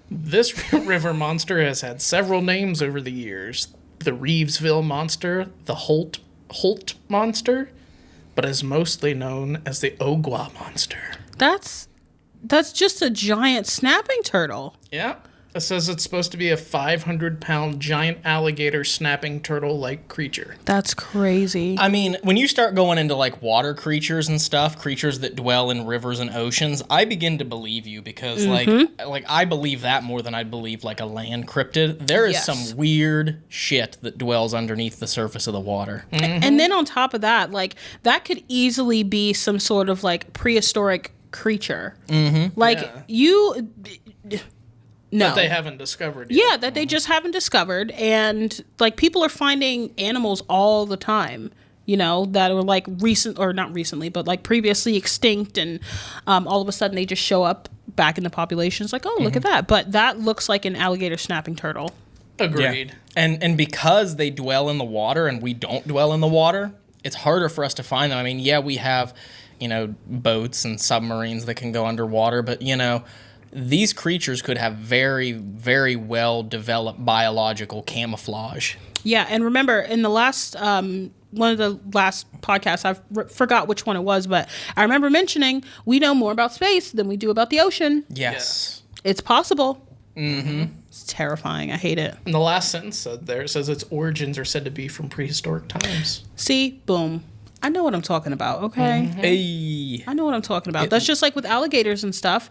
This river monster has had several names over the years. The Reevesville Monster, the Holt Monster, but is mostly known as the Ogwa Monster. That's just a giant snapping turtle. Yeah. It says it's supposed to be a 500-pound giant alligator snapping turtle-like creature. That's crazy. I mean, when you start going into like water creatures and stuff, creatures that dwell in rivers and oceans, I begin to believe you because like I believe that more than I believe like a land cryptid. There is Yes. some weird shit that dwells underneath the surface of the water. And then on top of that, like that could easily be some sort of like prehistoric creature. Like Yeah. No. That they haven't discovered yet. Yeah, that they just haven't discovered. And like people are finding animals all the time, you know, that are like not recently, but like previously extinct. And all of a sudden they just show up back in the population. It's like, oh, look at that. But that looks like an alligator snapping turtle. Agreed. Yeah. And because they dwell in the water and we don't dwell in the water, it's harder for us to find them. I mean, yeah, we have, you know, boats and submarines that can go underwater, but you know, these creatures could have very, very well developed biological camouflage. Yeah, and remember in the last one of the last podcasts, I forgot which one it was, but I remember mentioning we know more about space than we do about the ocean. Yes. It's possible. It's terrifying. I hate it. And the last sentence said there, it says its origins are said to be from prehistoric times. See, boom. I know what I'm talking about, okay? Hey. I know what I'm talking about. That's just like with alligators and stuff.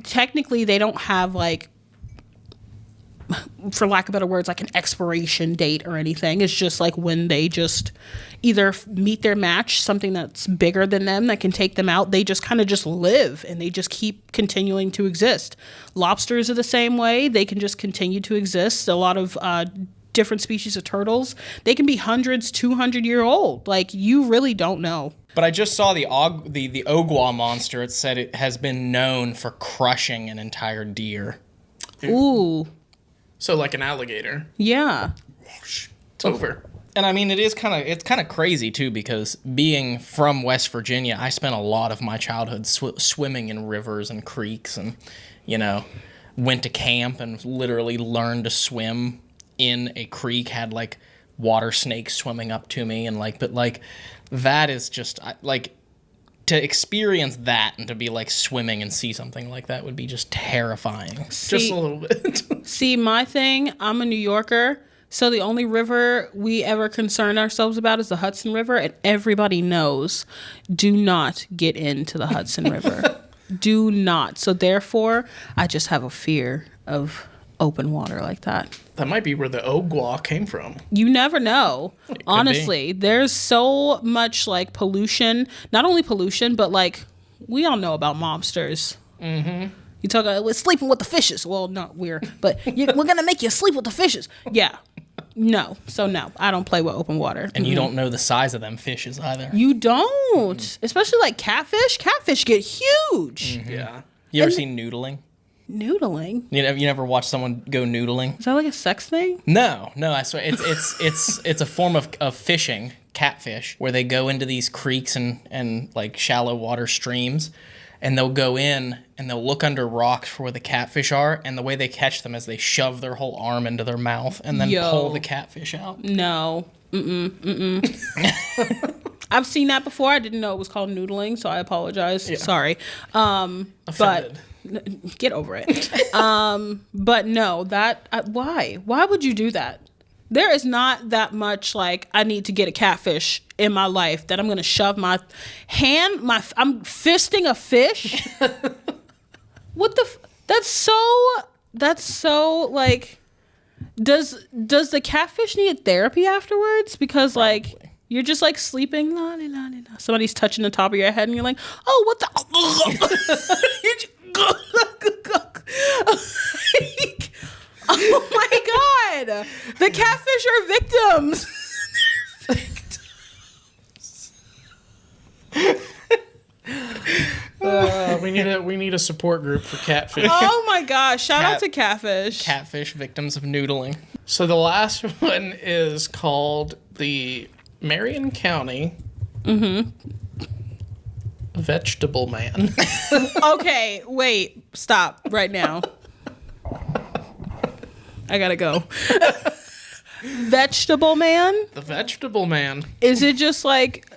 Technically, they don't have like, for lack of better words, like an expiration date or anything. It's just like when they just either meet their match, something that's bigger than them that can take them out, they just kind of just live and they just keep continuing to exist. Lobsters are the same way. They can just continue to exist. A lot of different species of turtles, they can be hundreds, 200-year old. Like, you really don't know. But I just saw the Ogwa Monster. It said it has been known for crushing an entire deer. Ooh. So like an alligator. Yeah. It's over. And I mean, it's kind of crazy too, because being from West Virginia, I spent a lot of my childhood swimming in rivers and creeks, and you know, went to camp and literally learned to swim in a creek. Had like water snakes swimming up to me, and but that is just like, to experience that and to be like swimming and see something like that would be just terrifying. Just a little bit. See, my thing, I'm a New Yorker, so the only river we ever concern ourselves about is the Hudson River, and everybody knows, do not get into the Hudson River. Do not. So therefore, I just have a fear of open water like that. That might be where the Ogwa came from. You never know. Honestly, there's so much like pollution, not only pollution, but like we all know about mobsters. You talk about we're sleeping with the fishes. Well, not but we're going to make you sleep with the fishes. Yeah. No. So no, I don't play with open water. And you don't know the size of them fishes either. You don't. Especially like catfish. Catfish get huge. Yeah. You ever seen noodling? Noodling? You never watched someone go noodling? Is that like a sex thing? No, I swear it's a form of fishing, catfish, where they go into these creeks and like shallow water streams, and they'll go in and they'll look under rocks for where the catfish are, and the way they catch them is they shove their whole arm into their mouth and then pull the catfish out. No. I've seen that before. I didn't know it was called noodling, so I apologize. Yeah. Sorry. Offended. But get over it. But no, why? Why would you do that? There is not that much like I need to get a catfish in my life that I'm going to shove my hand, I'm fisting a fish. What the that's so like does the catfish need therapy afterwards? Because probably. Like you're just like sleeping, somebody's touching the top of your head and you're like, oh, what the oh my god, the catfish are victims. We need a support group for catfish. Oh my gosh, shout out to catfish. Catfish victims of noodling. So the last one is called the Marion County Vegetable Man. Okay, wait, stop right now. I gotta go. Vegetable Man? The Vegetable Man. Is it just like...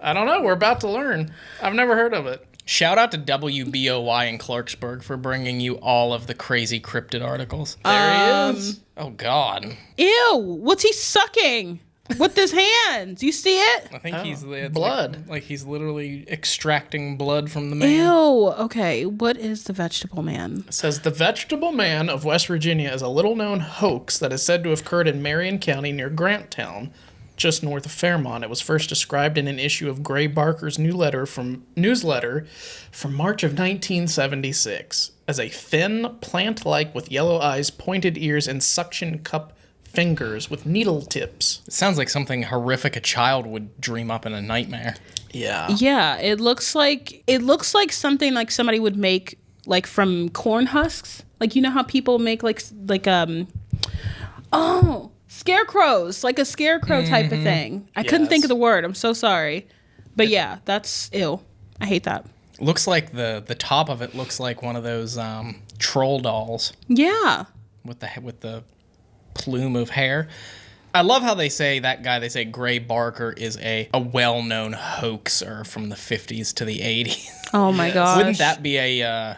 I don't know. We're about to learn. I've never heard of it. Shout out to WBOY in Clarksburg for bringing you all of the crazy cryptid articles. There he is. Oh, God. Ew. What's he sucking with his hands? You see it? I think he's blood. Like he's literally extracting blood from the man. Ew. Okay. What is the Vegetable Man? It says the Vegetable Man of West Virginia is a little-known hoax that is said to have occurred in Marion County near Grantown, just north of Fairmont. It was first described in an issue of Gray Barker's newsletter from March of 1976 as a thin plant-like with yellow eyes, pointed ears, and suction cup fingers with needle tips. It sounds like something horrific a child would dream up in a nightmare. Yeah. Yeah, it looks like something like somebody would make like from corn husks. Like you know how people make scarecrows, like a scarecrow type of thing. I couldn't think of the word. I'm so sorry. But yeah, that's ill. I hate that. Looks like the top of it looks like one of those troll dolls. Yeah. With the plume of hair. I love how they say Gray Barker is a well-known hoaxer from the 50s to the 80s. Oh my gosh. Wouldn't that be a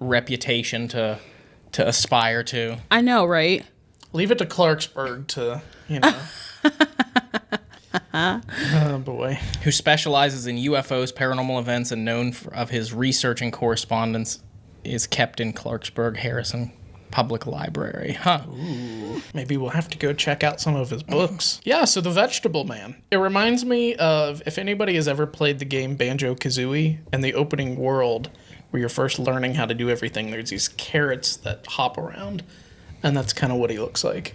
reputation to aspire to? I know, right? Leave it to Clarksburg to, oh boy. Who specializes in UFOs, paranormal events, and known of his research and correspondence is kept in Clarksburg Harrison Public Library. Huh. Ooh. Maybe we'll have to go check out some of his books. Yeah, so the Vegetable Man. It reminds me of, if anybody has ever played the game Banjo-Kazooie, and the opening world where you're first learning how to do everything, there's these carrots that hop around. And that's kind of what he looks like.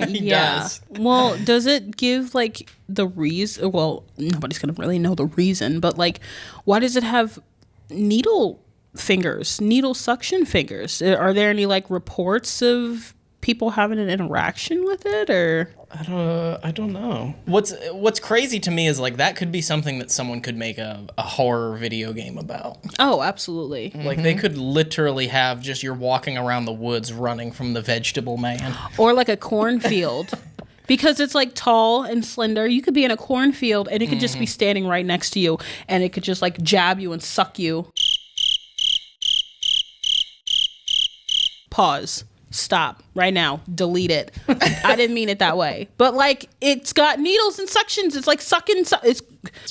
He does. Well, does it give like the reason? Well, nobody's gonna really know the reason, but like, why does it have needle suction fingers? Are there any like reports of people having an interaction with it, or? I don't know. What's crazy to me is like that could be something that someone could make a horror video game about. Oh, absolutely. Like they could literally have just you're walking around the woods running from the Vegetable Man. Or like a cornfield. Because it's like tall and slender. You could be in a cornfield and it could just be standing right next to you and it could just like jab you and suck you. Pause. Stop right now. Delete it. I didn't mean it that way. But like, it's got needles and suctions. It's like sucking. It's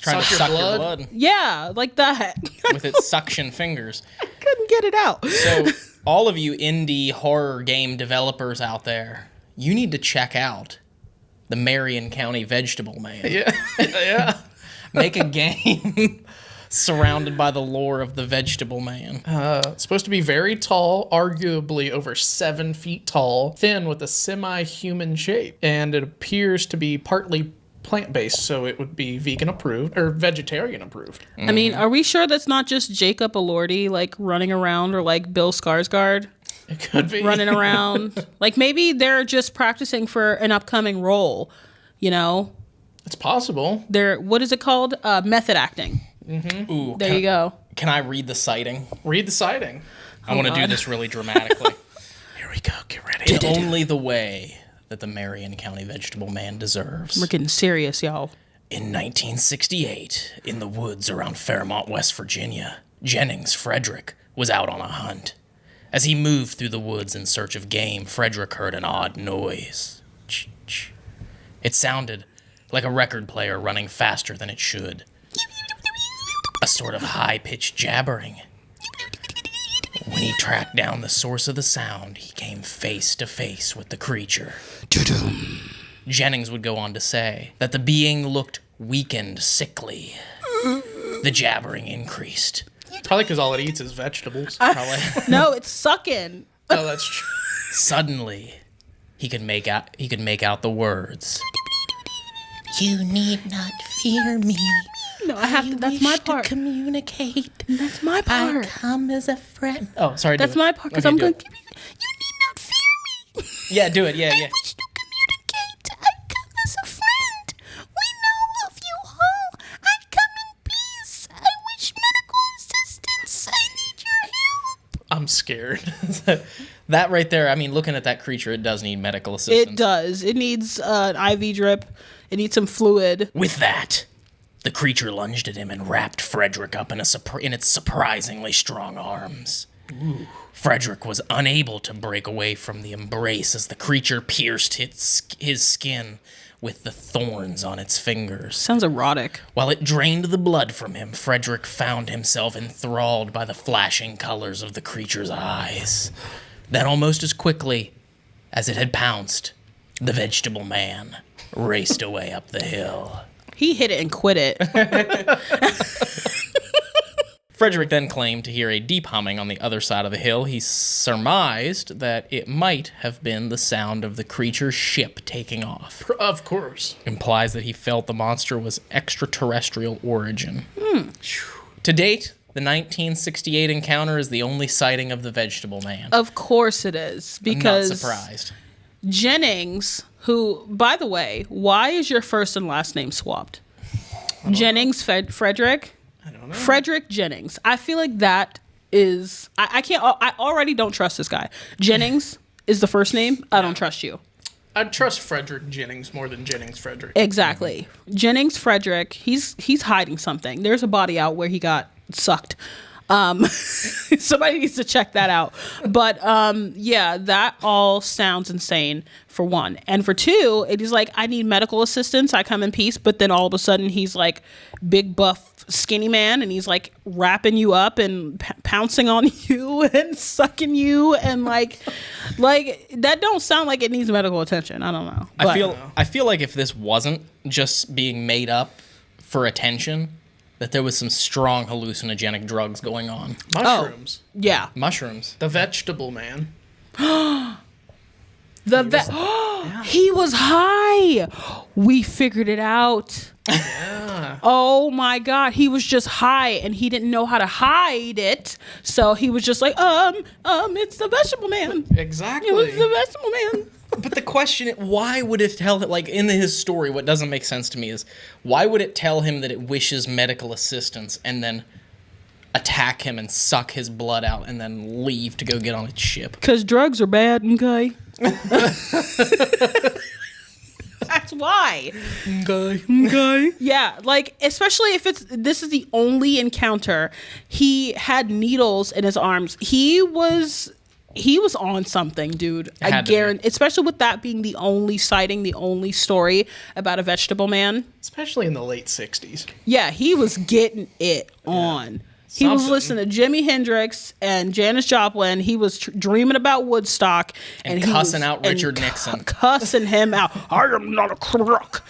trying to suck your blood. Yeah, like that. With its suction fingers. I couldn't get it out. So, all of you indie horror game developers out there, you need to check out the Marion County Vegetable Man. Yeah. Make a game surrounded by the lore of the Vegetable Man. It's supposed to be very tall, arguably over 7 feet tall, thin with a semi-human shape, and it appears to be partly plant-based, so it would be vegan approved or vegetarian approved. I mean, are we sure that's not just Jacob Elordi like running around, or like Bill Skarsgård It could be running around? Like maybe they're just practicing for an upcoming role. You know, It's possible. they're what is it called? Method acting. Ooh, There you go. Can I read the sighting? Read the sighting. I want to do God. this really dramatically. Here we go. Get ready. In only the way that the Marion County Vegetable Man deserves. We're getting serious, y'all. In 1968, in the woods around Fairmont, West Virginia, Jennings Frederick was out on a hunt. As he moved through the woods in search of game, Frederick heard an odd noise. Ch-ch. It sounded like a record player running faster than it should. A sort of high-pitched jabbering. When he tracked down the source of the sound, he came face to face with the creature. Jennings would go on to say that the being looked weakened, sickly. The jabbering increased. Probably because all it eats is vegetables. Probably. No, it's sucking. Oh, that's true. Suddenly, he could make out the words. You need not fear me. No, I have to. That's my part. Communicate. That's my part. come as a friend. Oh, sorry. That's my part because Okay, I'm do going. it. You need not fear me. Yeah, do it. Yeah. Wish to communicate. I come as a friend. We know of you all. I come in peace. I wish medical assistance. I need your help. I'm scared. That right there. I mean, looking at that creature, it does need medical assistance. It does. It needs an IV drip. It needs some fluid. With that, the creature lunged at him and wrapped Frederick up in its surprisingly strong arms. Ooh. Frederick was unable to break away from the embrace as the creature pierced his skin with the thorns on its fingers. Sounds erotic. While it drained the blood from him, Frederick found himself enthralled by the flashing colors of the creature's eyes. Then, almost as quickly as it had pounced, the Vegetable Man raced away up the hill. He hit it and quit it. Frederick then claimed to hear a deep humming on the other side of the hill. He surmised that it might have been the sound of the creature's ship taking off. Of course. Implies that he felt the monster was extraterrestrial origin. To date, the 1968 encounter is the only sighting of the Vegetable Man. Of course it is. I'm not Because surprised. Jennings, who, by the way, why is your first and last name swapped? Jennings Frederick? I don't know. Frederick Jennings. I feel like that is... I can't... I already don't trust this guy. Jennings is the first name. I don't trust you. I'd trust Frederick Jennings more than Jennings Frederick. Exactly. Jennings Frederick, he's hiding something. There's a body out where he got sucked. Somebody needs to check that out. But yeah, that all sounds insane, for one. And for two, it is like, I need medical assistance. I come in peace. But then all of a sudden he's like big buff skinny man, and he's like wrapping you up and pouncing on you and sucking you, and like that don't sound like it needs medical attention. I don't know. But I feel like if this wasn't just being made up for attention, that there was some strong hallucinogenic drugs going on. Mushrooms. yeah. Mushrooms. The Vegetable Man. He was high. We figured it out. Yeah. Oh my God. He was just high and he didn't know how to hide it. So he was just like, it's the Vegetable Man. Exactly. It was the Vegetable Man. But the question, why would it tell him, like in his story, what doesn't make sense to me is, why would it tell him that it wishes medical assistance and then attack him and suck his blood out and then leave to go get on its ship? Because drugs are bad, okay? That's why. Okay. Yeah, like, especially if this is the only encounter. He had needles in his arms. He was on something, dude. I guarantee, especially with that being the only sighting, the only story about a Vegetable Man. Especially in the late 60s. Yeah, he was getting it on. He was Something. listening to Jimi Hendrix and Janis Joplin. He was dreaming about Woodstock. And he cussing was- out Richard and Nixon. Cussing him out. I am not a crook.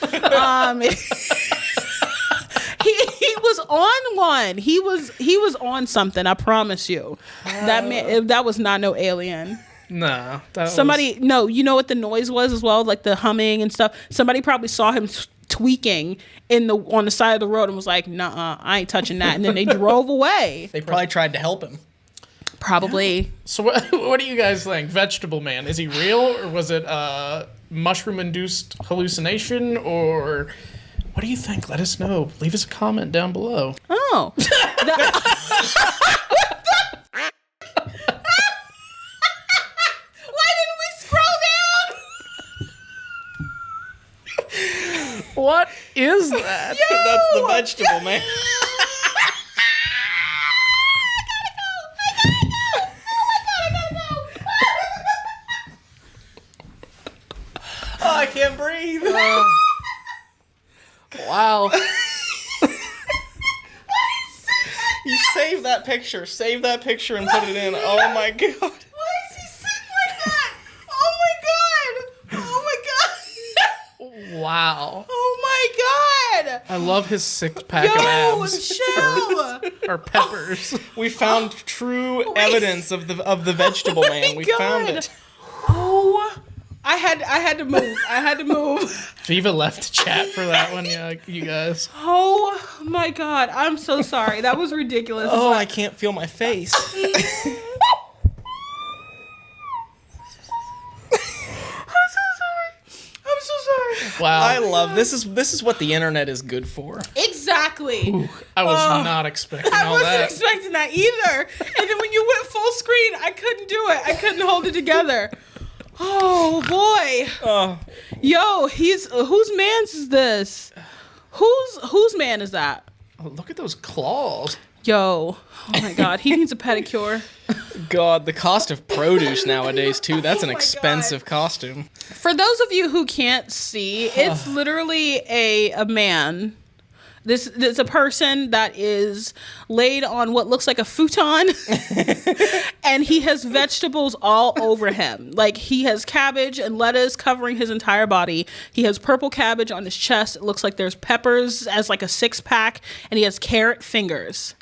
He was on one. He was on something. I promise you. That man. That was not no alien. Nah. That Somebody. No. You know what the noise was as well, like the humming and stuff. Somebody probably saw him tweaking on the side of the road and was like, "Nuh-uh, I ain't touching that." And then they drove away. They probably tried to help him. Probably. So what do you guys think? Vegetable Man, is he real, or was it mushroom-induced hallucination, or what do you think? Let us know. Leave us a comment down below. Oh. Why didn't we scroll down? What is that? That's the Vegetable Man. Oh, I can't breathe. Wow. You save that picture. Save that picture and put it in. Oh my god. Why is he sitting like that? Oh my god. Oh my god. Wow. Oh my god. I love his six-pack of Yo, abs. chill. Or peppers. We found true evidence of the Vegetable Man. We found it. Oh, I had to move. I had to move. Viva left chat for that one, yeah, you guys. Oh my god. I'm so sorry. That was ridiculous. Oh, I can't feel my face. I'm so sorry. Wow. I love this is what the internet is good for. Exactly. I was not expecting I all wasn't that. expecting that either. And then when you went full screen, I couldn't do it. I couldn't hold it together. Oh boy. Oh, Yo, whose man's is this? Whose man is that? Oh, look at those claws. Yo, oh my god, he needs a pedicure. God, the cost of produce nowadays too. That's an Oh my expensive costume. For those of you who can't see, it's literally a man. This is a person that is laid on what looks like a futon, and he has vegetables all over him. Like, he has cabbage and lettuce covering his entire body. He has purple cabbage on his chest. It looks like there's peppers as like a 6-pack, and he has carrot fingers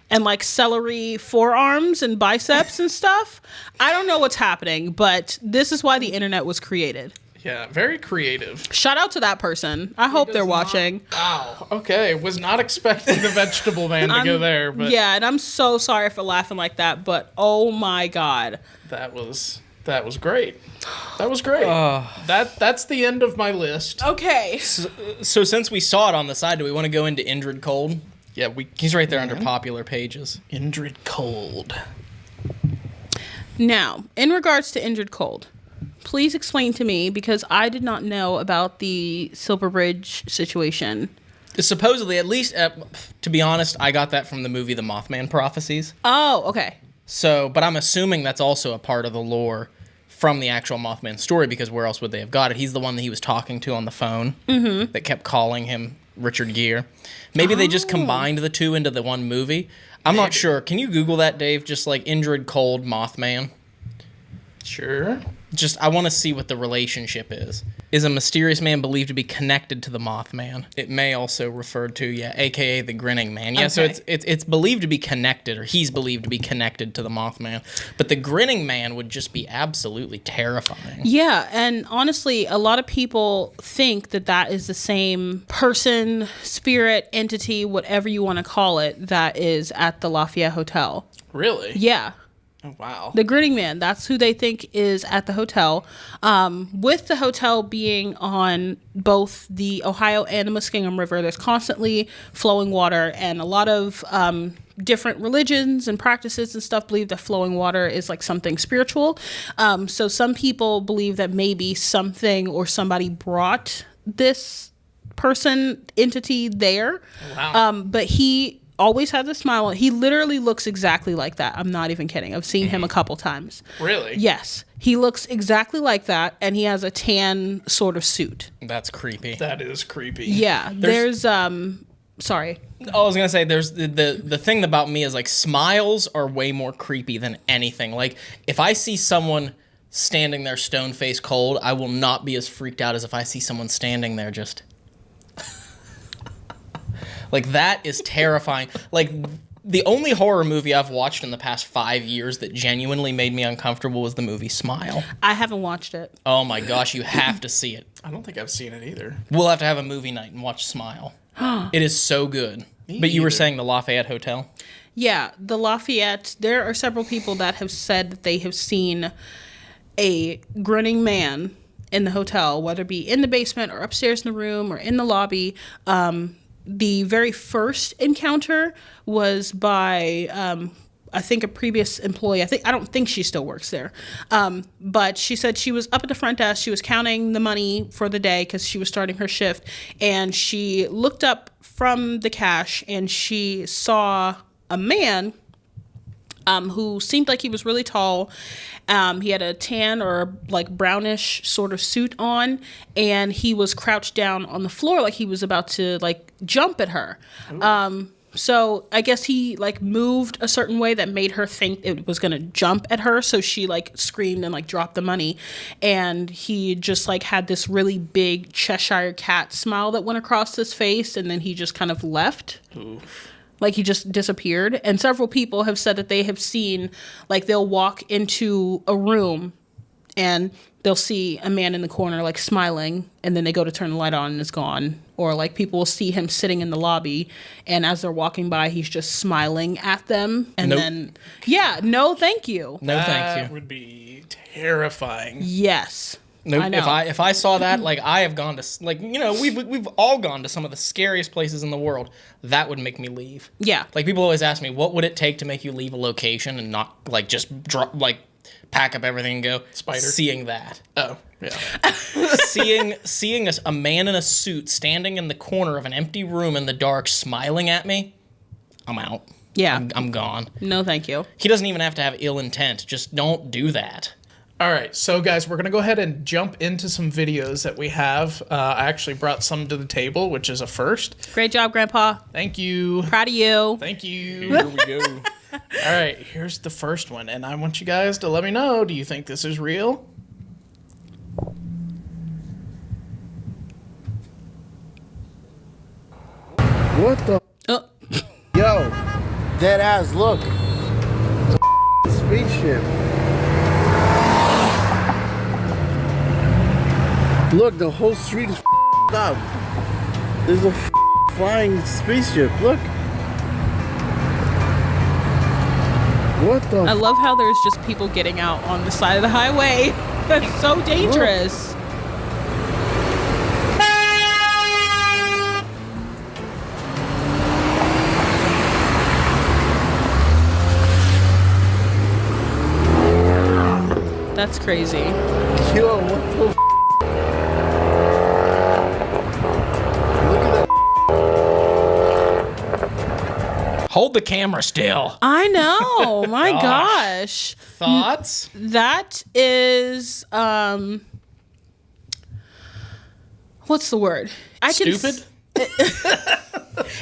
and like celery forearms and biceps and stuff. I don't know what's happening, but this is why the internet was created. Yeah, very creative. Shout out to that person. I hope they're watching. Wow. Okay, was not expecting the Vegetable Man to go there, but Yeah, and I'm so sorry for laughing like that, but oh my god. that was great. That was great. That's the end of my list. Okay. So since we saw it on the side, do we want to go into Indrid Cold? Yeah, we He's right there under popular pages. Indrid Cold. Now, in regards to Injured Cold, please explain to me, because I did not know about the Silver Bridge situation. Supposedly, at least, to be honest, I got that from the movie The Mothman Prophecies. Oh, okay. So, but I'm assuming that's also a part of the lore from the actual Mothman story, because where else would they have got it? He's the one that he was talking to on the phone that kept calling him Richard Gere. Maybe they just combined the two into the one movie. I'm not sure. Can you Google that, Dave? Just like Indrid Cold Mothman. Sure. Just, I want to see what the relationship is. Is a mysterious man believed to be connected to the Mothman? It may also refer to, aka the Grinning Man. Yeah, so Okay. it's believed to be connected, or he's believed to be connected to the Mothman. But the Grinning Man would just be absolutely terrifying. Yeah, and honestly, a lot of people think that that is the same person, spirit, entity, whatever you want to call it, that is at the Lafayette Hotel. Really? Yeah. Oh, wow. The Grinning Man, that's who they think is at the hotel. With the hotel being on both the Ohio and the Muskingum River, there's constantly flowing water, and a lot of different religions and practices and stuff believe that flowing water is like something spiritual. So some people believe that maybe something or somebody brought this person, entity there. Wow. But he always has a smile on. He literally looks exactly like that. I'm not even kidding. I've seen him a couple times. Really? Yes. He looks exactly like that, and he has a tan sort of suit. That's creepy. That is creepy. Yeah. There's sorry. Oh, I was gonna say, there's the thing about me is, like, smiles are way more creepy than anything. Like, if I see someone standing there stone face cold, I will not be as freaked out as if I see someone standing there just like, that is terrifying. Like, The only horror movie I've watched in the past 5 years that genuinely made me uncomfortable was the movie Smile. I haven't watched it. Oh my gosh, you have to see it. I don't think I've seen it either. We'll have to have a movie night and watch Smile. It is so good. But you were saying the Lafayette Hotel? Yeah, the Lafayette. There are several people that have said that they have seen a grinning man in the hotel, whether it be in the basement or upstairs in the room or in the lobby. The very first encounter was by, I think, a previous employee. I don't think she still works there. But she said she was up at the front desk. She was counting the money for the day because she was starting her shift. And she looked up from the cash and she saw a man who seemed like he was really tall. He had a tan or like brownish sort of suit on, and he was crouched down on the floor like he was about to like jump at her. So I guess he like moved a certain way that made her think it was gonna jump at her. So she like screamed and like dropped the money, and he just like had this really big Cheshire cat smile that went across his face, and then he just kind of left. Oof. Like he just disappeared. And several people have said that they have seen, like they'll walk into a room and they'll see a man in the corner like smiling, and then they go to turn the light on and it's gone. Or like people will see him sitting in the lobby, and as they're walking by, he's just smiling at them. And then, yeah, no, thank you. No, thank you. That would be terrifying. Yes. Nope. I know. If I saw that, like I have gone to, like, you know, we've all gone to some of the scariest places in the world. That would make me leave. Yeah. Like people always ask me, what would it take to make you leave a location and not like just drop, like pack up everything and go? Spider. Seeing that. Oh, yeah. seeing a man in a suit standing in the corner of an empty room in the dark, smiling at me. I'm out. Yeah. I'm gone. No, thank you. He doesn't even have to have ill intent. Just don't do that. All right, so guys, we're going to go ahead and jump into some videos that we have. I actually brought some to the table, which is a first. Great job, Grandpa. Thank you. Proud of you. Thank you. Here we go. All right, here's the first one, and I want you guys to let me know, do you think this is real? What the? Oh. Yo, dead ass, look. It's a spaceship. Look, the whole street is up. There's a flying spaceship. Look. What the? I love how there's just people getting out on the side of the highway. That's so dangerous. That's crazy. Yo, what the? Look at that. Hold the camera still. I know. My gosh. Thoughts? That is what's the word? Stupid?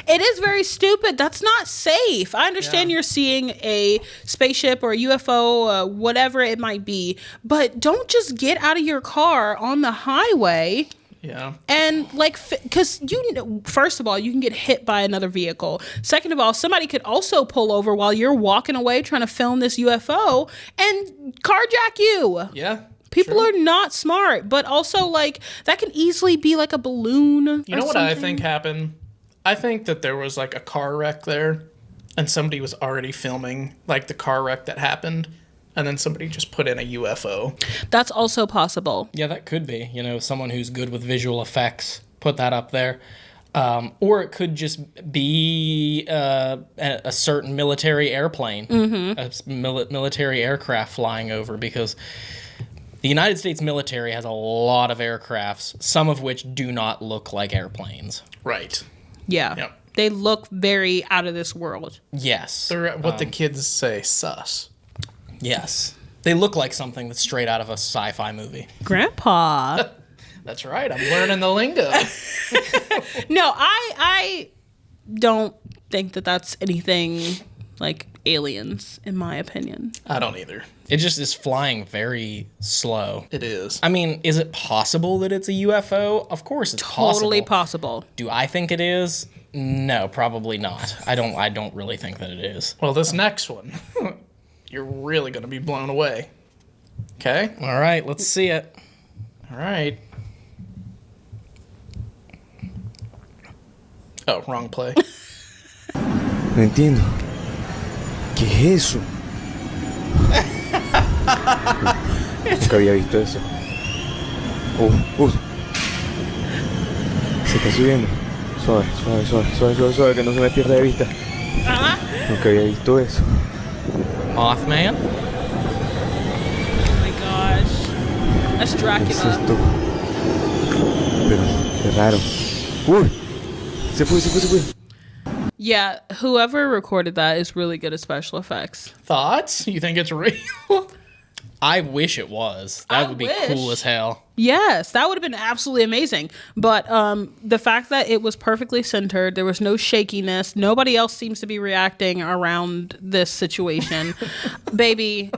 It is very stupid. That's not safe. I understand you're seeing a spaceship or a UFO, whatever it might be, but don't just get out of your car on the highway. Yeah. And like, because you know, first of all, you can get hit by another vehicle. Second of all, somebody could also pull over while you're walking away trying to film this UFO and carjack you. Yeah. People are not smart, but also like that can easily be like a balloon. You know what I think happened? I think that there was like a car wreck there, and somebody was already filming like the car wreck that happened, and then somebody just put in a UFO. That's also possible. Yeah, that could be. You know, someone who's good with visual effects put that up there. Or it could just be a certain military airplane, a military aircraft flying over, because the United States military has a lot of aircrafts, some of which do not look like airplanes. Right. Yeah. Yep. They look very out of this world. Yes. They're what the kids say, sus. Yes. They look like something that's straight out of a sci-fi movie. Grandpa. That's right. I'm learning the lingo. No, I don't think that that's anything like aliens, in my opinion. I don't either. It just is flying very slow. It is. I mean, is it possible that it's a UFO? Of course it's Totally possible. possible. Do I think it is? No, probably not. I don't really think that it is. Well, this next one, you're really going to be blown away. Okay? All right, let's see it. All right. Oh, wrong play. No entiendo. ¿Qué es eso? Nunca había visto eso. Se está subiendo. Suave, suave, suave, suave, suave, suave, que no se me pierda de vista. Nunca había visto eso. Mothman? Oh my gosh. That's ¿Qué es Dracula. esto? Pero, qué raro. ¡Uy! Se fue. Yeah, whoever recorded that is really good at special effects. Thoughts? You think it's real? I wish it was. That would be cool as hell. Yes, that would have been absolutely amazing. But the fact that it was perfectly centered, there was no shakiness, nobody else seems to be reacting around this situation. Baby.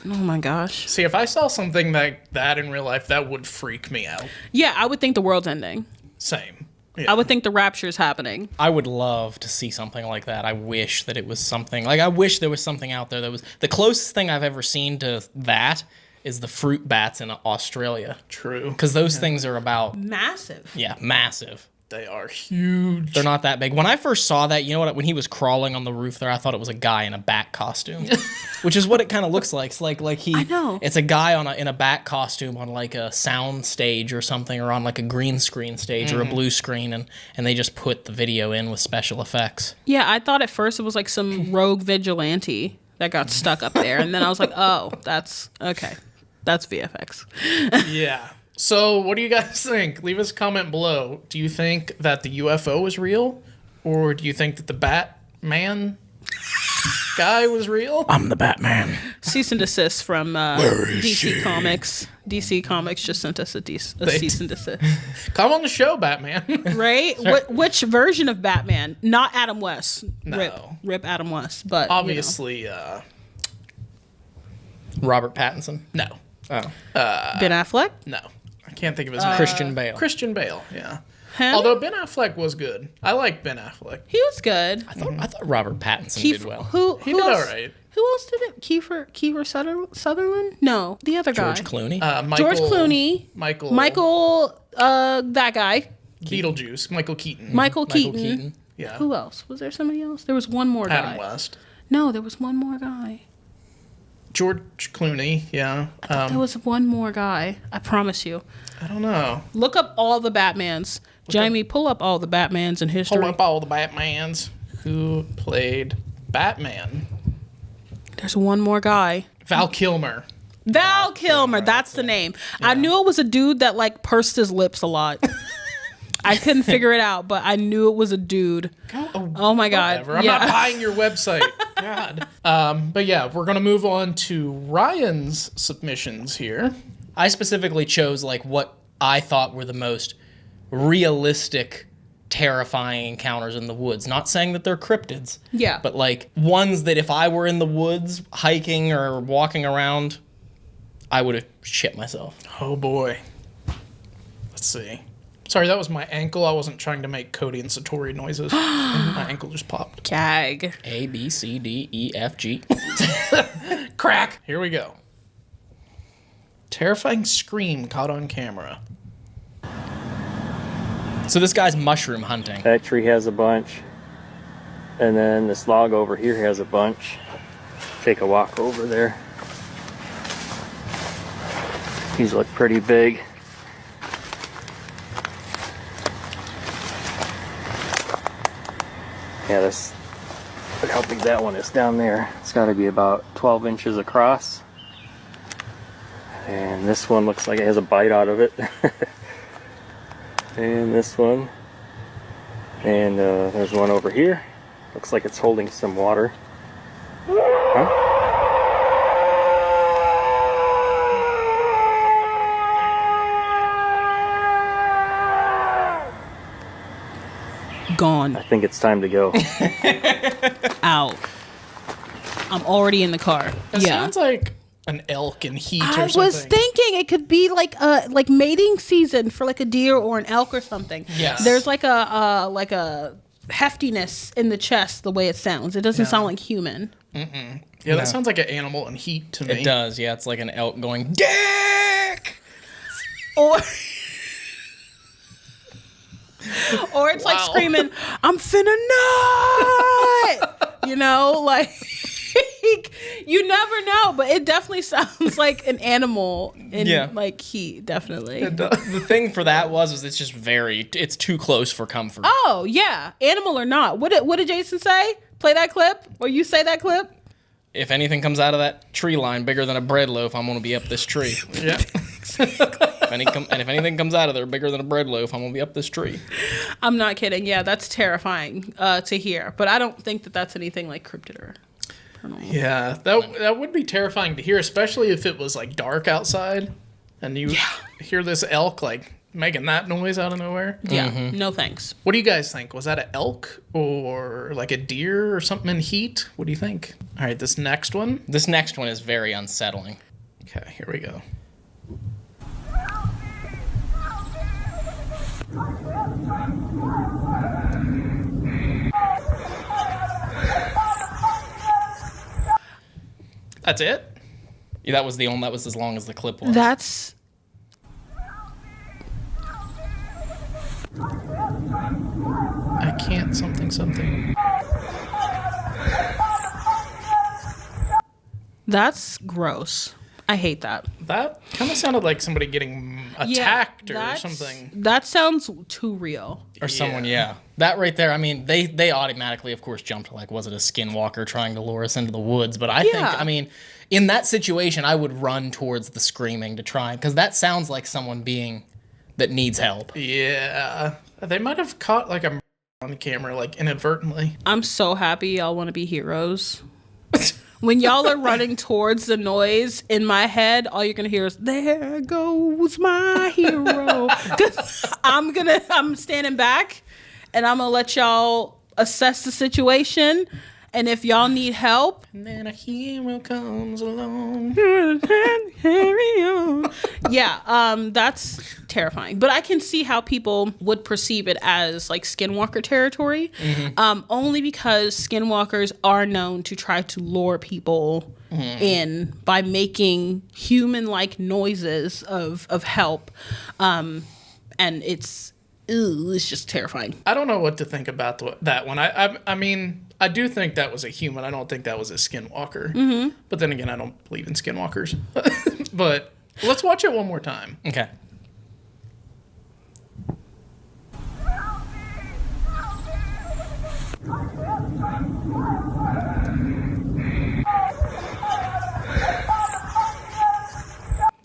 Oh my gosh. See, if I saw something like that in real life, that would freak me out. Yeah, I would think the world's ending. Same. Yeah. I would think the rapture's happening. I would love to see something like that. I wish that it was something like I wish there was something out there that was the closest thing I've ever seen to that is the fruit bats in Australia. True. Because those things are about Massive. massive. They are huge. They're not that big. When I first saw that, you know what? When he was crawling on the roof there, I thought it was a guy in a bat costume, which is what it kind of looks like. It's like he. I know. It's a guy in a bat costume on like a sound stage or something, or on like a green screen stage or a blue screen, and they just put the video in with special effects. Yeah, I thought at first it was like some rogue vigilante that got stuck up there. And then I was like, oh, that's okay. That's VFX. Yeah. So, what do you guys think? Leave us a comment below. Do you think that the UFO is real? Or do you think that the Batman guy was real? I'm the Batman. Cease and desist from DC Comics. DC Comics just sent us a cease and desist. Come on the show, Batman. Right? Which version of Batman? Not Adam West. No. Rip Adam West. But Obviously, Robert Pattinson. no. Oh, Ben Affleck? No. I can't think of his name. Christian Bale. Christian Bale, yeah. Him? Although Ben Affleck was good. I like Ben Affleck. He was good. I thought Robert Pattinson did well. Who He did else? all right. Who else did it? Kiefer Sutherland? No, the other guy. George Clooney. Michael, George Clooney. Michael. That guy. Beetlejuice. Michael Keaton. Michael Keaton. Yeah. Who else? Was there somebody else? There was one more guy. Adam West. No, there was one more guy. George Clooney, yeah. There was one more guy. I promise you. I don't know. Look up all the Batmans. Jamie, pull up all the Batmans in history. Pull up all the Batmans who played Batman. There's one more guy. Val Kilmer. Val Kilmer. That's the name. Yeah. I knew it was a dude that like pursed his lips a lot. I couldn't figure it out, but I knew it was a dude. Oh my God. Whatever. I'm not buying your website. God. But yeah, we're going to move on to Ryan's submissions here. I specifically chose like what I thought were the most realistic, terrifying encounters in the woods. Not saying that they're cryptids. Yeah. But like ones that if I were in the woods hiking or walking around, I would have shit myself. Oh boy. Let's see. Sorry, that was my ankle. I wasn't trying to make Cody and Satori noises. My ankle just popped. Gag. A, B, C, D, E, F, G. Crack. Here we go. Terrifying scream caught on camera. So this guy's mushroom hunting. That tree has a bunch. And then this log over here has a bunch. Take a walk over there. These look pretty big. Yeah, look how big that one is down there. It's got to be about 12 inches across. And this one looks like it has a bite out of it. And this one. And there's one over here. Looks like it's holding some water. Huh? Gone. I think it's time to go. Out. I'm already in the car. It sounds like an elk in heat or something. I was thinking it could be like mating season for like a deer or an elk or something. Yes. There's like a heftiness in the chest the way it sounds. It doesn't sound like human. Yeah, that sounds like an animal in heat to me. It does, yeah. It's like an elk going, dick! Or it's like screaming, I'm finna nut! You know, like, you never know, but it definitely sounds like an animal in like heat, definitely. The thing for that was it's just it's too close for comfort. Oh, yeah. Animal or not. What did Jason say? Play that clip? Or you say that clip? If anything comes out of that tree line bigger than a bread loaf, I'm going to be up this tree. Yeah. And if anything comes out of there bigger than a bread loaf, I'm going to be up this tree. I'm not kidding. Yeah, that's terrifying to hear. But I don't think that that's anything like cryptid or paranormal. Yeah, that would be terrifying to hear, especially if it was like dark outside and you hear this elk like making that noise out of nowhere. Yeah, no thanks. What do you guys think? Was that an elk or like a deer or something in heat? What do you think? All right, this next one. This next one is very unsettling. Okay, here we go. That's it? Yeah, that was as long as the clip was. That's... I can't something. That's gross. I hate that. That kind of sounded like somebody getting attacked or something. That sounds too real. Or someone, That right there, I mean, they automatically, of course, jumped to like, was it a skinwalker trying to lure us into the woods? But I think, I mean, in that situation, I would run towards the screaming to try, because that sounds like someone that needs help. Yeah. They might have caught like a on camera, like inadvertently. I'm so happy y'all want to be heroes. When y'all are running towards the noise, in my head, all you're gonna hear is, there goes my hero. 'Cause I'm standing back and I'm gonna let y'all assess the situation. And if y'all need help, And then a hero comes along. that's terrifying. But I can see how people would perceive it as like skinwalker territory, only because skinwalkers are known to try to lure people in by making human-like noises of help, and it's just terrifying. I don't know what to think about that one. I mean, I do think that was a human. I don't think that was a skinwalker. But then again, I don't believe in skinwalkers. But let's watch it one more time. Okay.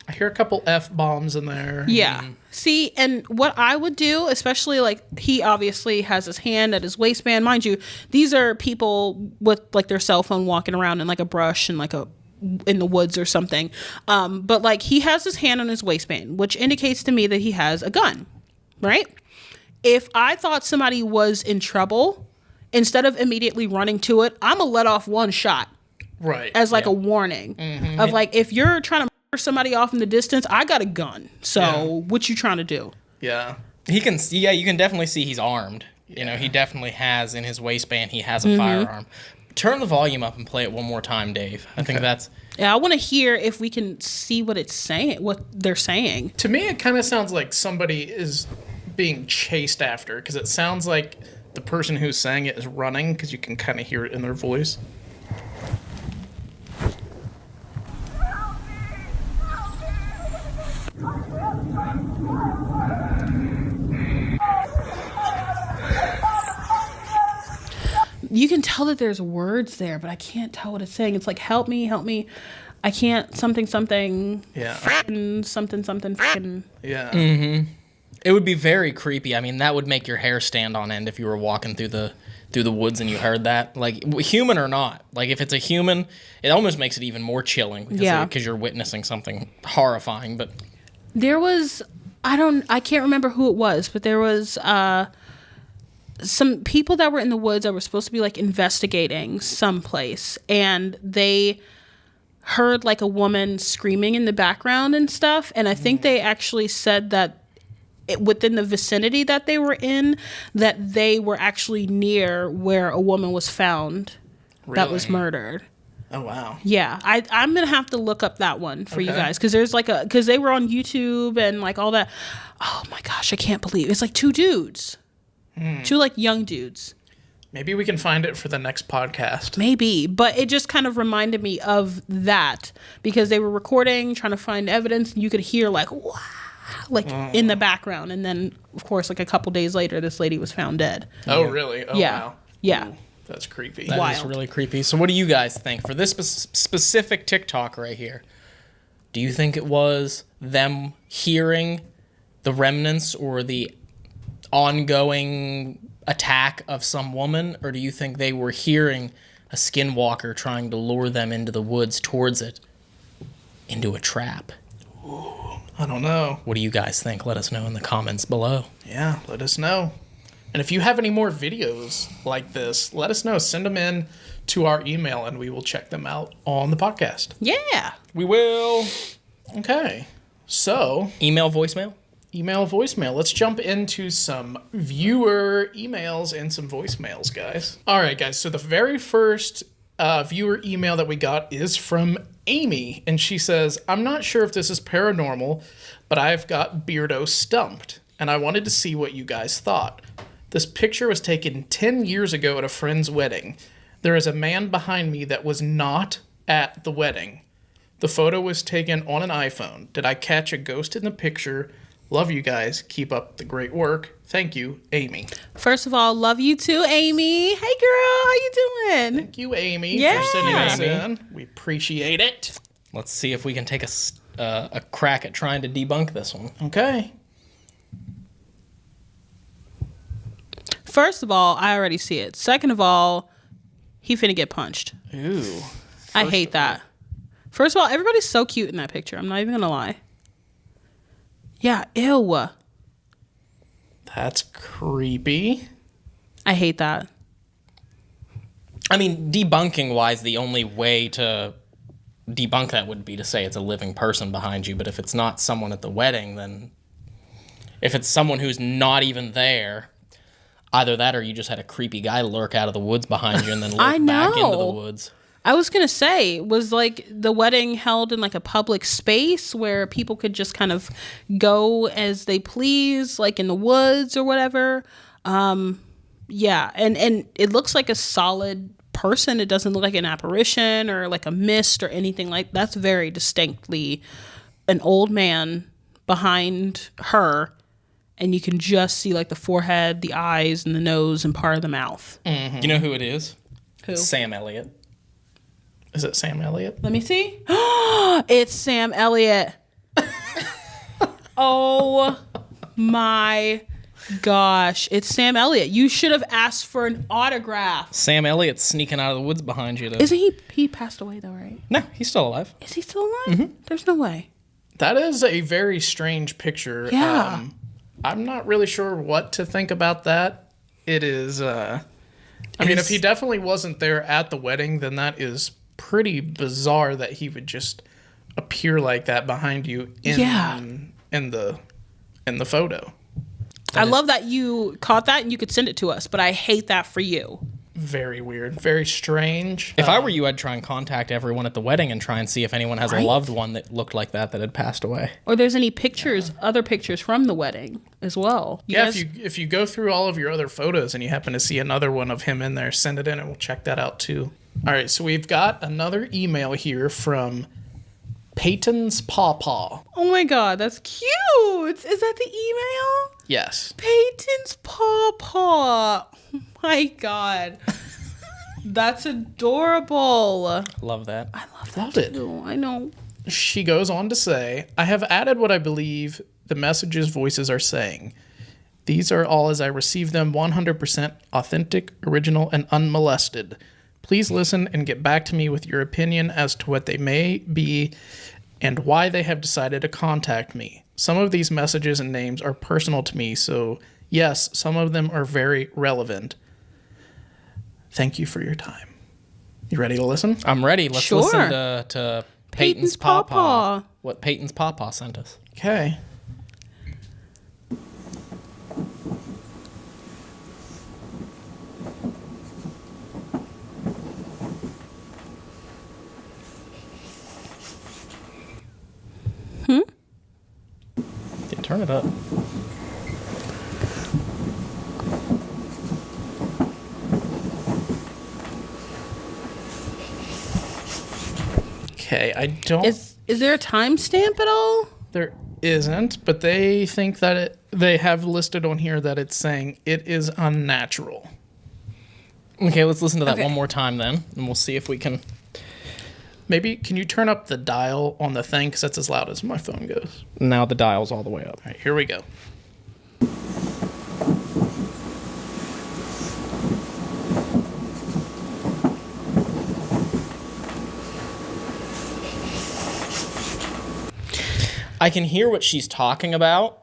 I hear a couple F-bombs in there. Yeah. See, and what I would do, especially like he obviously has his hand at his waistband. Mind you, these are people with like their cell phone walking around in like a brush and like in the woods or something. But like he has his hand on his waistband, which indicates to me that he has a gun, right? If I thought somebody was in trouble, instead of immediately running to it, I'm gonna let off one shot. Right. As like a warning of like, if you're trying to somebody off in the distance, I got a gun. So what you trying to do? Yeah. You can definitely see he's armed. You know, he definitely has in his waistband, he has a firearm. Turn the volume up and play it one more time, Dave. I think that's... Yeah, I want to hear if we can see what it's saying, what they're saying. To me, it kind of sounds like somebody is being chased after, because it sounds like the person who's saying it is running, because you can kind of hear it in their voice. You can tell that there's words there, but I can't tell what it's saying. It's like, help me. I can't something. Yeah. Something. Yeah. It would be very creepy. I mean, that would make your hair stand on end if you were walking through the woods and you heard that. Like, human or not. Like, if it's a human, it almost makes it even more chilling because you're witnessing something horrifying. But there was, I can't remember who it was, but there was some people that were in the woods that were supposed to be like investigating someplace, and they heard like a woman screaming in the background and stuff. And I think they actually said that within the vicinity that they were in, that they were actually near where a woman was found that was murdered. Oh, wow. Yeah, I'm gonna have to look up that one for you guys, because there's like because they were on YouTube and like all that. Oh my gosh, I can't believe it's like two dudes, two like young dudes. Maybe we can find it for the next podcast. Maybe, but it just kind of reminded me of that because they were recording, trying to find evidence, and you could hear like wow, like in the background, and then of course like a couple days later, this lady was found dead. Oh, really? Oh, Yeah. wow. Yeah. Ooh, that's creepy. That is Wild. really creepy. So what do you guys think for this specific TikTok right here? Do you think it was them hearing the remnants or the ongoing attack of some woman, or do you think they were hearing a skinwalker trying to lure them into the woods towards it, into a trap? I don't know. What do you guys think? Let us know in the comments below. Yeah, let us know. And if you have any more videos like this, let us know. Send them in to our email and we will check them out on the podcast. Yeah. We will. Okay. So, Email, voicemail? email, voicemail. Let's jump into some viewer emails and some voicemails, guys. All right, guys. So the very first viewer email that we got is from Amy. And she says, I'm not sure if this is paranormal, but I've got Beardo stumped. And I wanted to see what you guys thought. This picture was taken 10 years ago at a friend's wedding. There is a man behind me that was not at the wedding. The photo was taken on an iPhone. Did I catch a ghost in the picture? Love you guys. Keep up the great work. Thank you, Amy. First of all, love you too, Amy. Hey, girl, how you doing? Thank you, Amy, Yeah. for sending us Amy. in. We appreciate it. Let's see if we can take a crack at trying to debunk this one. Okay. First of all, I already see it. Second of all, he finna get punched. Ooh. I hate that. First of all, everybody's so cute in that picture. I'm not even gonna lie. Yeah, ew. That's creepy. I hate that. I mean, debunking wise, the only way to debunk that would be to say it's a living person behind you. But if it's not someone at the wedding, then if it's someone who's not even there, either that or you just had a creepy guy lurk out of the woods behind you and then lurk I back into the know. woods. I was gonna say, was like the wedding held in like a public space where people could just kind of go as they please, like in the woods or whatever. Yeah, and it looks like a solid person. It doesn't look like an apparition or like a mist or anything like that's very distinctly an old man behind her, and you can just see like the forehead, the eyes, and the nose and part of the mouth. You know who it is? Who? Sam Elliott. Is it Sam Elliott? Let me see. It's Sam Elliott. Oh my gosh. It's Sam Elliott. You should have asked for an autograph. Sam Elliott's sneaking out of the woods behind you. Isn't he passed away though, right? No, he's still alive. Is he still alive? There's no way. That is a very strange picture. Yeah. I'm not really sure what to think about that. It is, I mean, if he definitely wasn't there at the wedding, then that is pretty bizarre that he would just appear like that behind you in the photo. I love that you caught that and you could send it to us, but I hate that for you. Very weird. Very strange. If I were you, I'd try and contact everyone at the wedding and try and see if anyone has a loved one that looked like that had passed away. Or there's any pictures, other pictures from the wedding as well. You guys- if you go through all of your other photos and you happen to see another one of him in there, send it in and we'll check that out too. All right, so we've got another email here from Peyton's Pawpaw. Oh my God, that's cute. Is that the email? Yes. Peyton's Pawpaw. Oh my God. That's adorable. Love that. I love Loved that it. too. I know. She goes on to say, I have added what I believe the messages voices are saying. These are all as I receive them 100% authentic, original, and unmolested. Please listen and get back to me with your opinion as to what they may be and why they have decided to contact me. Some of these messages and names are personal to me, so Yes, some of them are very relevant. Thank you for your time. You ready to listen? I'm ready. Let's Sure. listen to Peyton's Pawpaw. What Peyton's Pawpaw sent us. Okay. Yeah, turn it up. Okay, I don't... Is there a timestamp at all? There isn't, but they think that they have listed on here that it's saying it is unnatural. Okay, let's listen to that Okay. one more time then, and we'll see if we can... Maybe, can you turn up the dial on the thing? Because that's as loud as my phone goes. Now the dial's all the way up. All right, here we go. I can hear what she's talking about,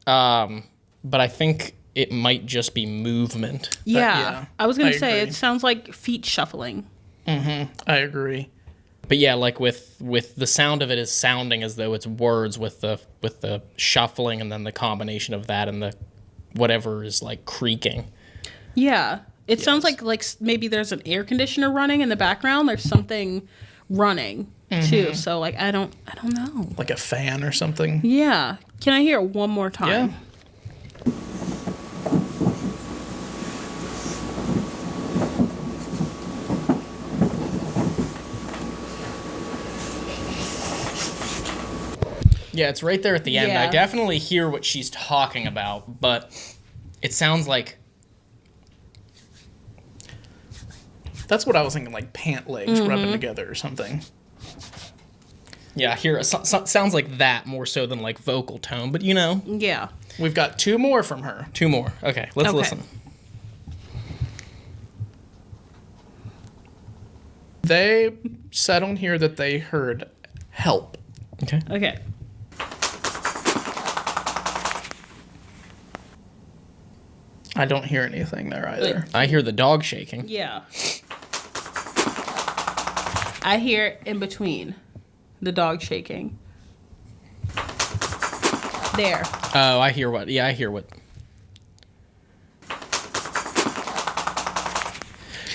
but I think it might just be movement. Yeah. I was going I to say, agree. it sounds like feet shuffling. I agree. But yeah, like with the sound of it is sounding as though it's words with the shuffling and then the combination of that and the whatever is like creaking. Yeah. It sounds like maybe there's an air conditioner running in the background. There's something running too. So like I don't know. Like a fan or something. Yeah. Can I hear it one more time? Yeah. Yeah, it's right there at the end. Yeah. I definitely hear what she's talking about, but it sounds like... That's what I was thinking, like pant legs rubbing together or something. Yeah, I hear it. Sounds like that more so than like vocal tone, but you know. Yeah. We've got 2 more from her. 2 more. Okay, let's Okay. listen. They said on here that they heard help. Okay. Okay. I don't hear anything there either. I hear the dog shaking. Yeah. I hear in between the dog shaking. There. Oh, I hear what. Yeah, I hear what.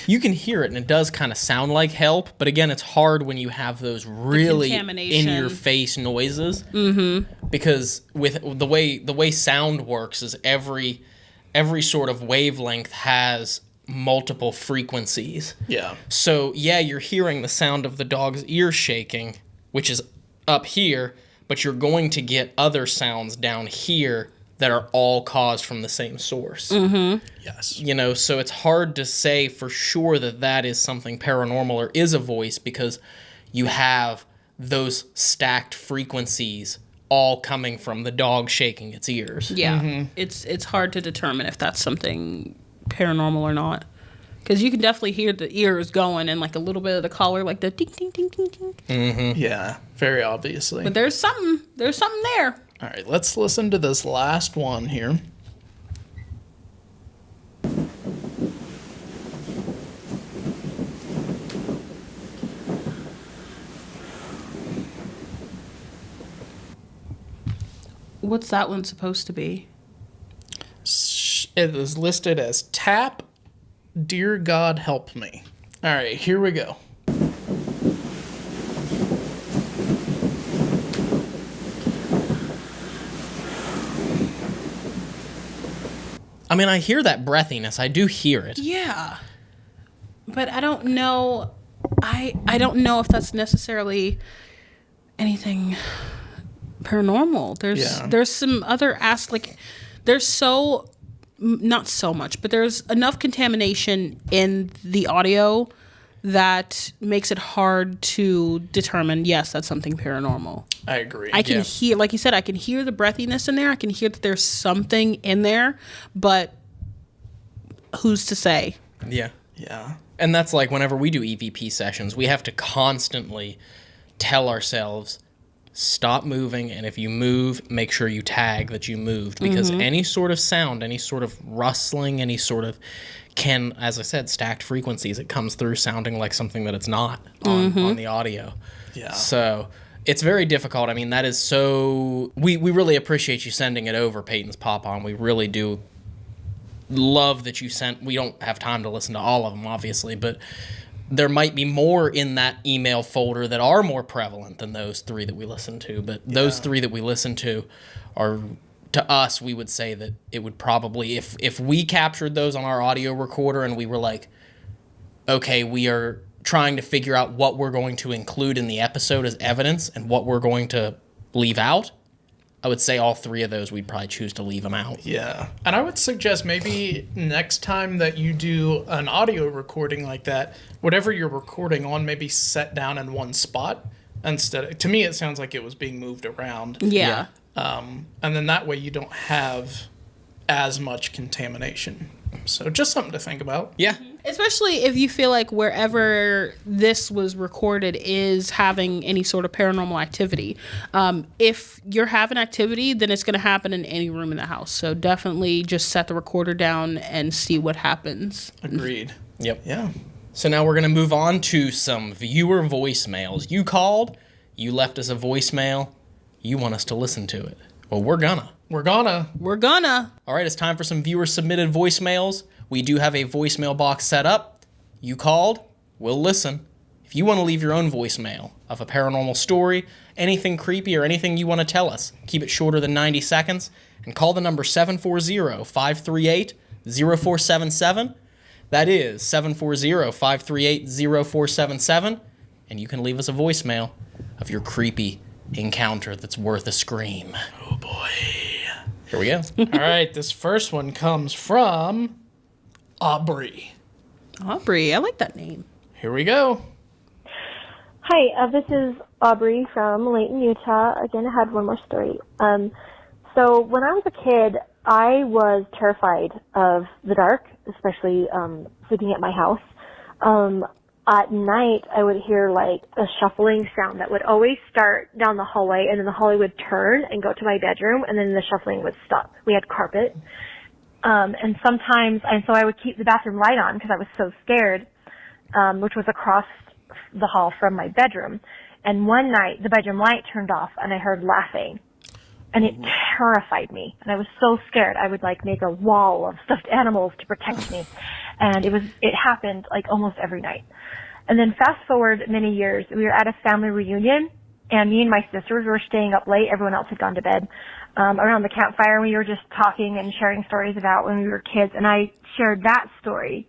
You can hear it, and it does kind of sound like help. But again, it's hard when you have those really contamination. in-your-face noises. Mm-hmm. Because with the way sound works is every sort of wavelength has multiple frequencies. Yeah. So yeah, you're hearing the sound of the dog's ear shaking, which is up here, but you're going to get other sounds down here that are all caused from the same source. Yes. You know, so it's hard to say for sure that that is something paranormal or is a voice because you have those stacked frequencies all coming from the dog shaking its ears. Yeah. It's hard to determine if that's something paranormal or not. Because you can definitely hear the ears going and like a little bit of the collar, like the ding, ding, ding, ding, ding. Yeah, very obviously. But there's something there. All right, let's listen to this last one here. What's that one supposed to be? It is listed as tap, dear God help me. All right, here we go. I mean, I hear that breathiness. I do hear it. Yeah. But I don't know. I don't know if that's necessarily anything paranormal. There's some other there's not so much, but there's enough contamination in the audio that makes it hard to determine, yes, that's something paranormal. I agree. I can hear, like you said, I can hear the breathiness in there. I can hear that there's something in there, but who's to say? Yeah. Yeah. And that's like whenever we do EVP sessions, we have to constantly tell ourselves, stop moving, and if you move, make sure you tag that you moved, because any sort of sound, any sort of rustling, any sort of can, as I said, stacked frequencies, it comes through sounding like something that it's not on the audio. Yeah. So it's very difficult. I mean, that is so... We really appreciate you sending it over, Peyton's Pop-On. We really do love that you sent... We don't have time to listen to all of them, obviously, but there might be more in that email folder that are more prevalent than those 3 that we listened to. But those 3 that we listened to are... To us, we would say that it would probably... If we captured those on our audio recorder and we were like, okay, we are trying to figure out what we're going to include in the episode as evidence and what we're going to leave out, I would say all 3 of those we'd probably choose to leave them out. Yeah. And I would suggest maybe next time that you do an audio recording like that, whatever you're recording on, maybe set down in one spot instead. To me, it sounds like it was being moved around. Yeah. And then that way you don't have as much contamination. So just something to think about. Yeah. Especially if you feel like wherever this was recorded is having any sort of paranormal activity. If you're having activity, then it's going to happen in any room in the house. So definitely just set the recorder down and see what happens. Agreed. Yep. Yeah. So now we're going to move on to some viewer voicemails. You called, you left us a voicemail, you want us to listen to it. Well, we're gonna. All right, it's time for some viewer-submitted voicemails. We do have a voicemail box set up. You called, we'll listen. If you want to leave your own voicemail of a paranormal story, anything creepy, or anything you want to tell us, keep it shorter than 90 seconds, and call the number 740-538-0477. That is 740-538-0477, and you can leave us a voicemail of your creepy encounter that's worth a scream. Oh, boy. Here we go. All right, this first one comes from Aubrey. Aubrey, I like that name. Here we go. Hi, this is Aubrey from Layton, Utah. Again, I had one more story. So when I was a kid, I was terrified of the dark, especially sleeping at my house. At night, I would hear like a shuffling sound that would always start down the hallway, and then the hallway would turn and go to my bedroom, and then the shuffling would stop. We had carpet. And sometimes, and so I would keep the bathroom light on because I was so scared, which was across the hall from my bedroom. And one night, the bedroom light turned off, and I heard laughing. And it terrified me. And I was so scared. I would like make a wall of stuffed animals to protect me. And it happened like almost every night. And then fast forward many years, we were at a family reunion, and me and my sisters were staying up late. Everyone else had gone to bed. Around the campfire, and we were just talking and sharing stories about when we were kids. And I shared that story.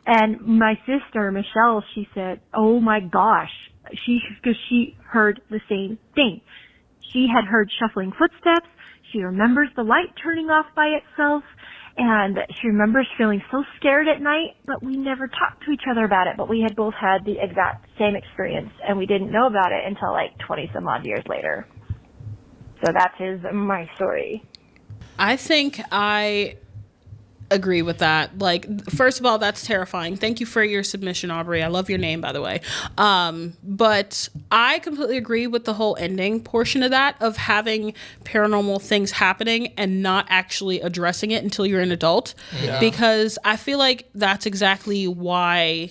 And my sister, Michelle, she said, oh my gosh, because she heard the same thing. She had heard shuffling footsteps. She remembers the light turning off by itself. And she remembers feeling so scared at night, but we never talked to each other about it. But we had both had the exact same experience, and we didn't know about it until like 20 some odd years later. So that is my story. I think I agree with that. Like, first of all, that's terrifying. Thank you for your submission, Aubrey. I love your name, by the way. But I completely agree with the whole ending portion of that, of having paranormal things happening and not actually addressing it until you're an adult. Yeah. Because I feel like that's exactly why...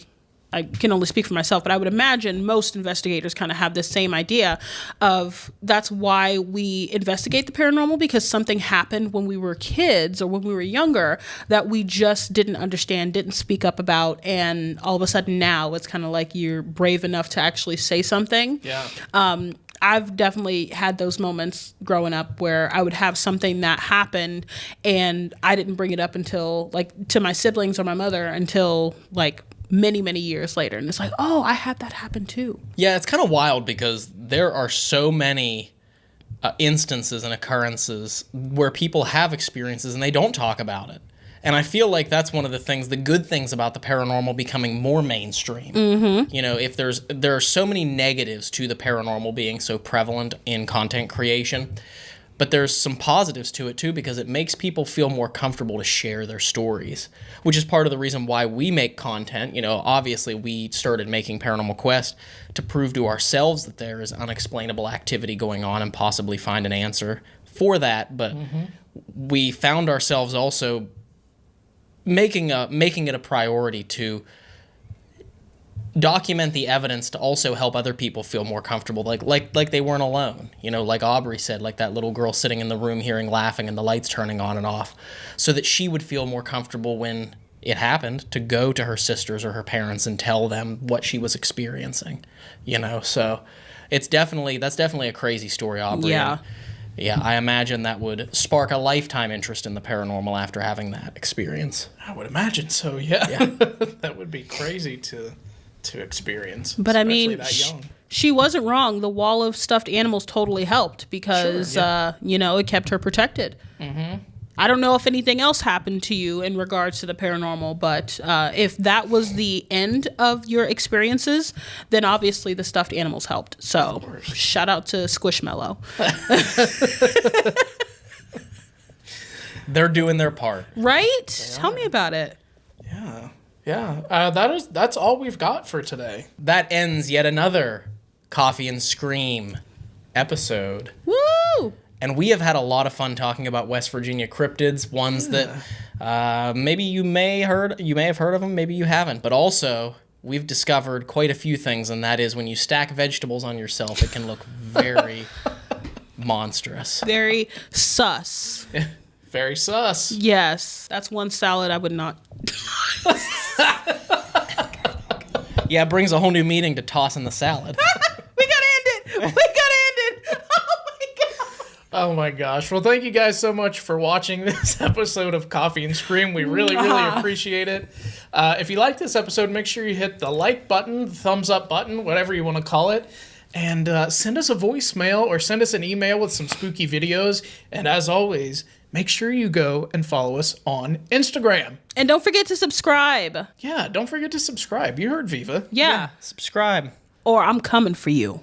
I can only speak for myself, but I would imagine most investigators kind of have this same idea of that's why we investigate the paranormal, because something happened when we were kids or when we were younger that we just didn't understand, didn't speak up about, and all of a sudden now it's kind of like you're brave enough to actually say something. Yeah. I've definitely had those moments growing up where I would have something that happened and I didn't bring it up until, like, to my siblings or my mother until, like, many years later, and it's like, oh, I had that happen too. Yeah, it's kind of wild because there are so many instances and occurrences where people have experiences and they don't talk about it. And I feel like that's one of the things, the good things about the paranormal becoming more mainstream. Mm-hmm. You know, if there are so many negatives to the paranormal being so prevalent in content creation, But there's some positives to it too, because it makes people feel more comfortable to share their stories, which is part of the reason why we make content. You know, obviously we started making Paranormal Quest to prove to ourselves that there is unexplainable activity going on and possibly find an answer for that. But we found ourselves also making it a priority to document the evidence to also help other people feel more comfortable, like they weren't alone. You know, like Aubrey said, like that little girl sitting in the room hearing laughing and the lights turning on and off, so that she would feel more comfortable when it happened to go to her sisters or her parents and tell them what she was experiencing. You know, so that's definitely a crazy story, Aubrey. Yeah. And yeah, I imagine that would spark a lifetime interest in the paranormal after having that experience. I would imagine so. Yeah. That would be crazy to experience. But I mean, that young. she wasn't wrong. The wall of stuffed animals totally helped because, you know, it kept her protected. Mm-hmm. I don't know if anything else happened to you in regards to the paranormal, but if that was the end of your experiences, then obviously the stuffed animals helped. So shout out to Squishmallow. They're doing their part. Right? Tell me about it. Yeah. That's all we've got for today. That ends yet another Coffee and Scream episode. Woo! And we have had a lot of fun talking about West Virginia cryptids, ones that maybe you may have heard of them, maybe you haven't. But also, we've discovered quite a few things, and that is when you stack vegetables on yourself, it can look very monstrous. Very sus. Very sus. Yes, that's one salad I would not. Yeah, it brings a whole new meaning to toss in the salad. We gotta end it. We gotta end it. Oh my god. Oh my gosh. Well, thank you guys so much for watching this episode of Coffee and Scream. We really appreciate it. If you like this episode, make sure you hit the like button, the thumbs up button, whatever you want to call it. And send us a voicemail or send us an email with some spooky videos. And as always, make sure you go and follow us on Instagram. And don't forget to subscribe. Yeah, don't forget to subscribe. You heard Viva. Yeah. Subscribe. Or I'm coming for you.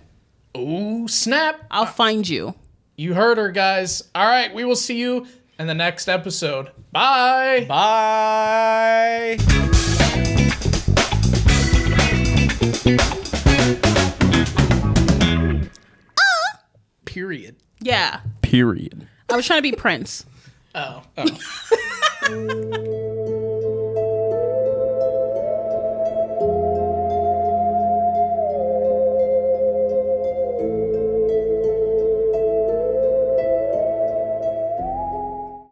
Ooh, snap. I'll find you. You heard her, guys. All right, we will see you in the next episode. Bye. Bye. Period. Yeah. Period. I was trying to be Prince. Oh.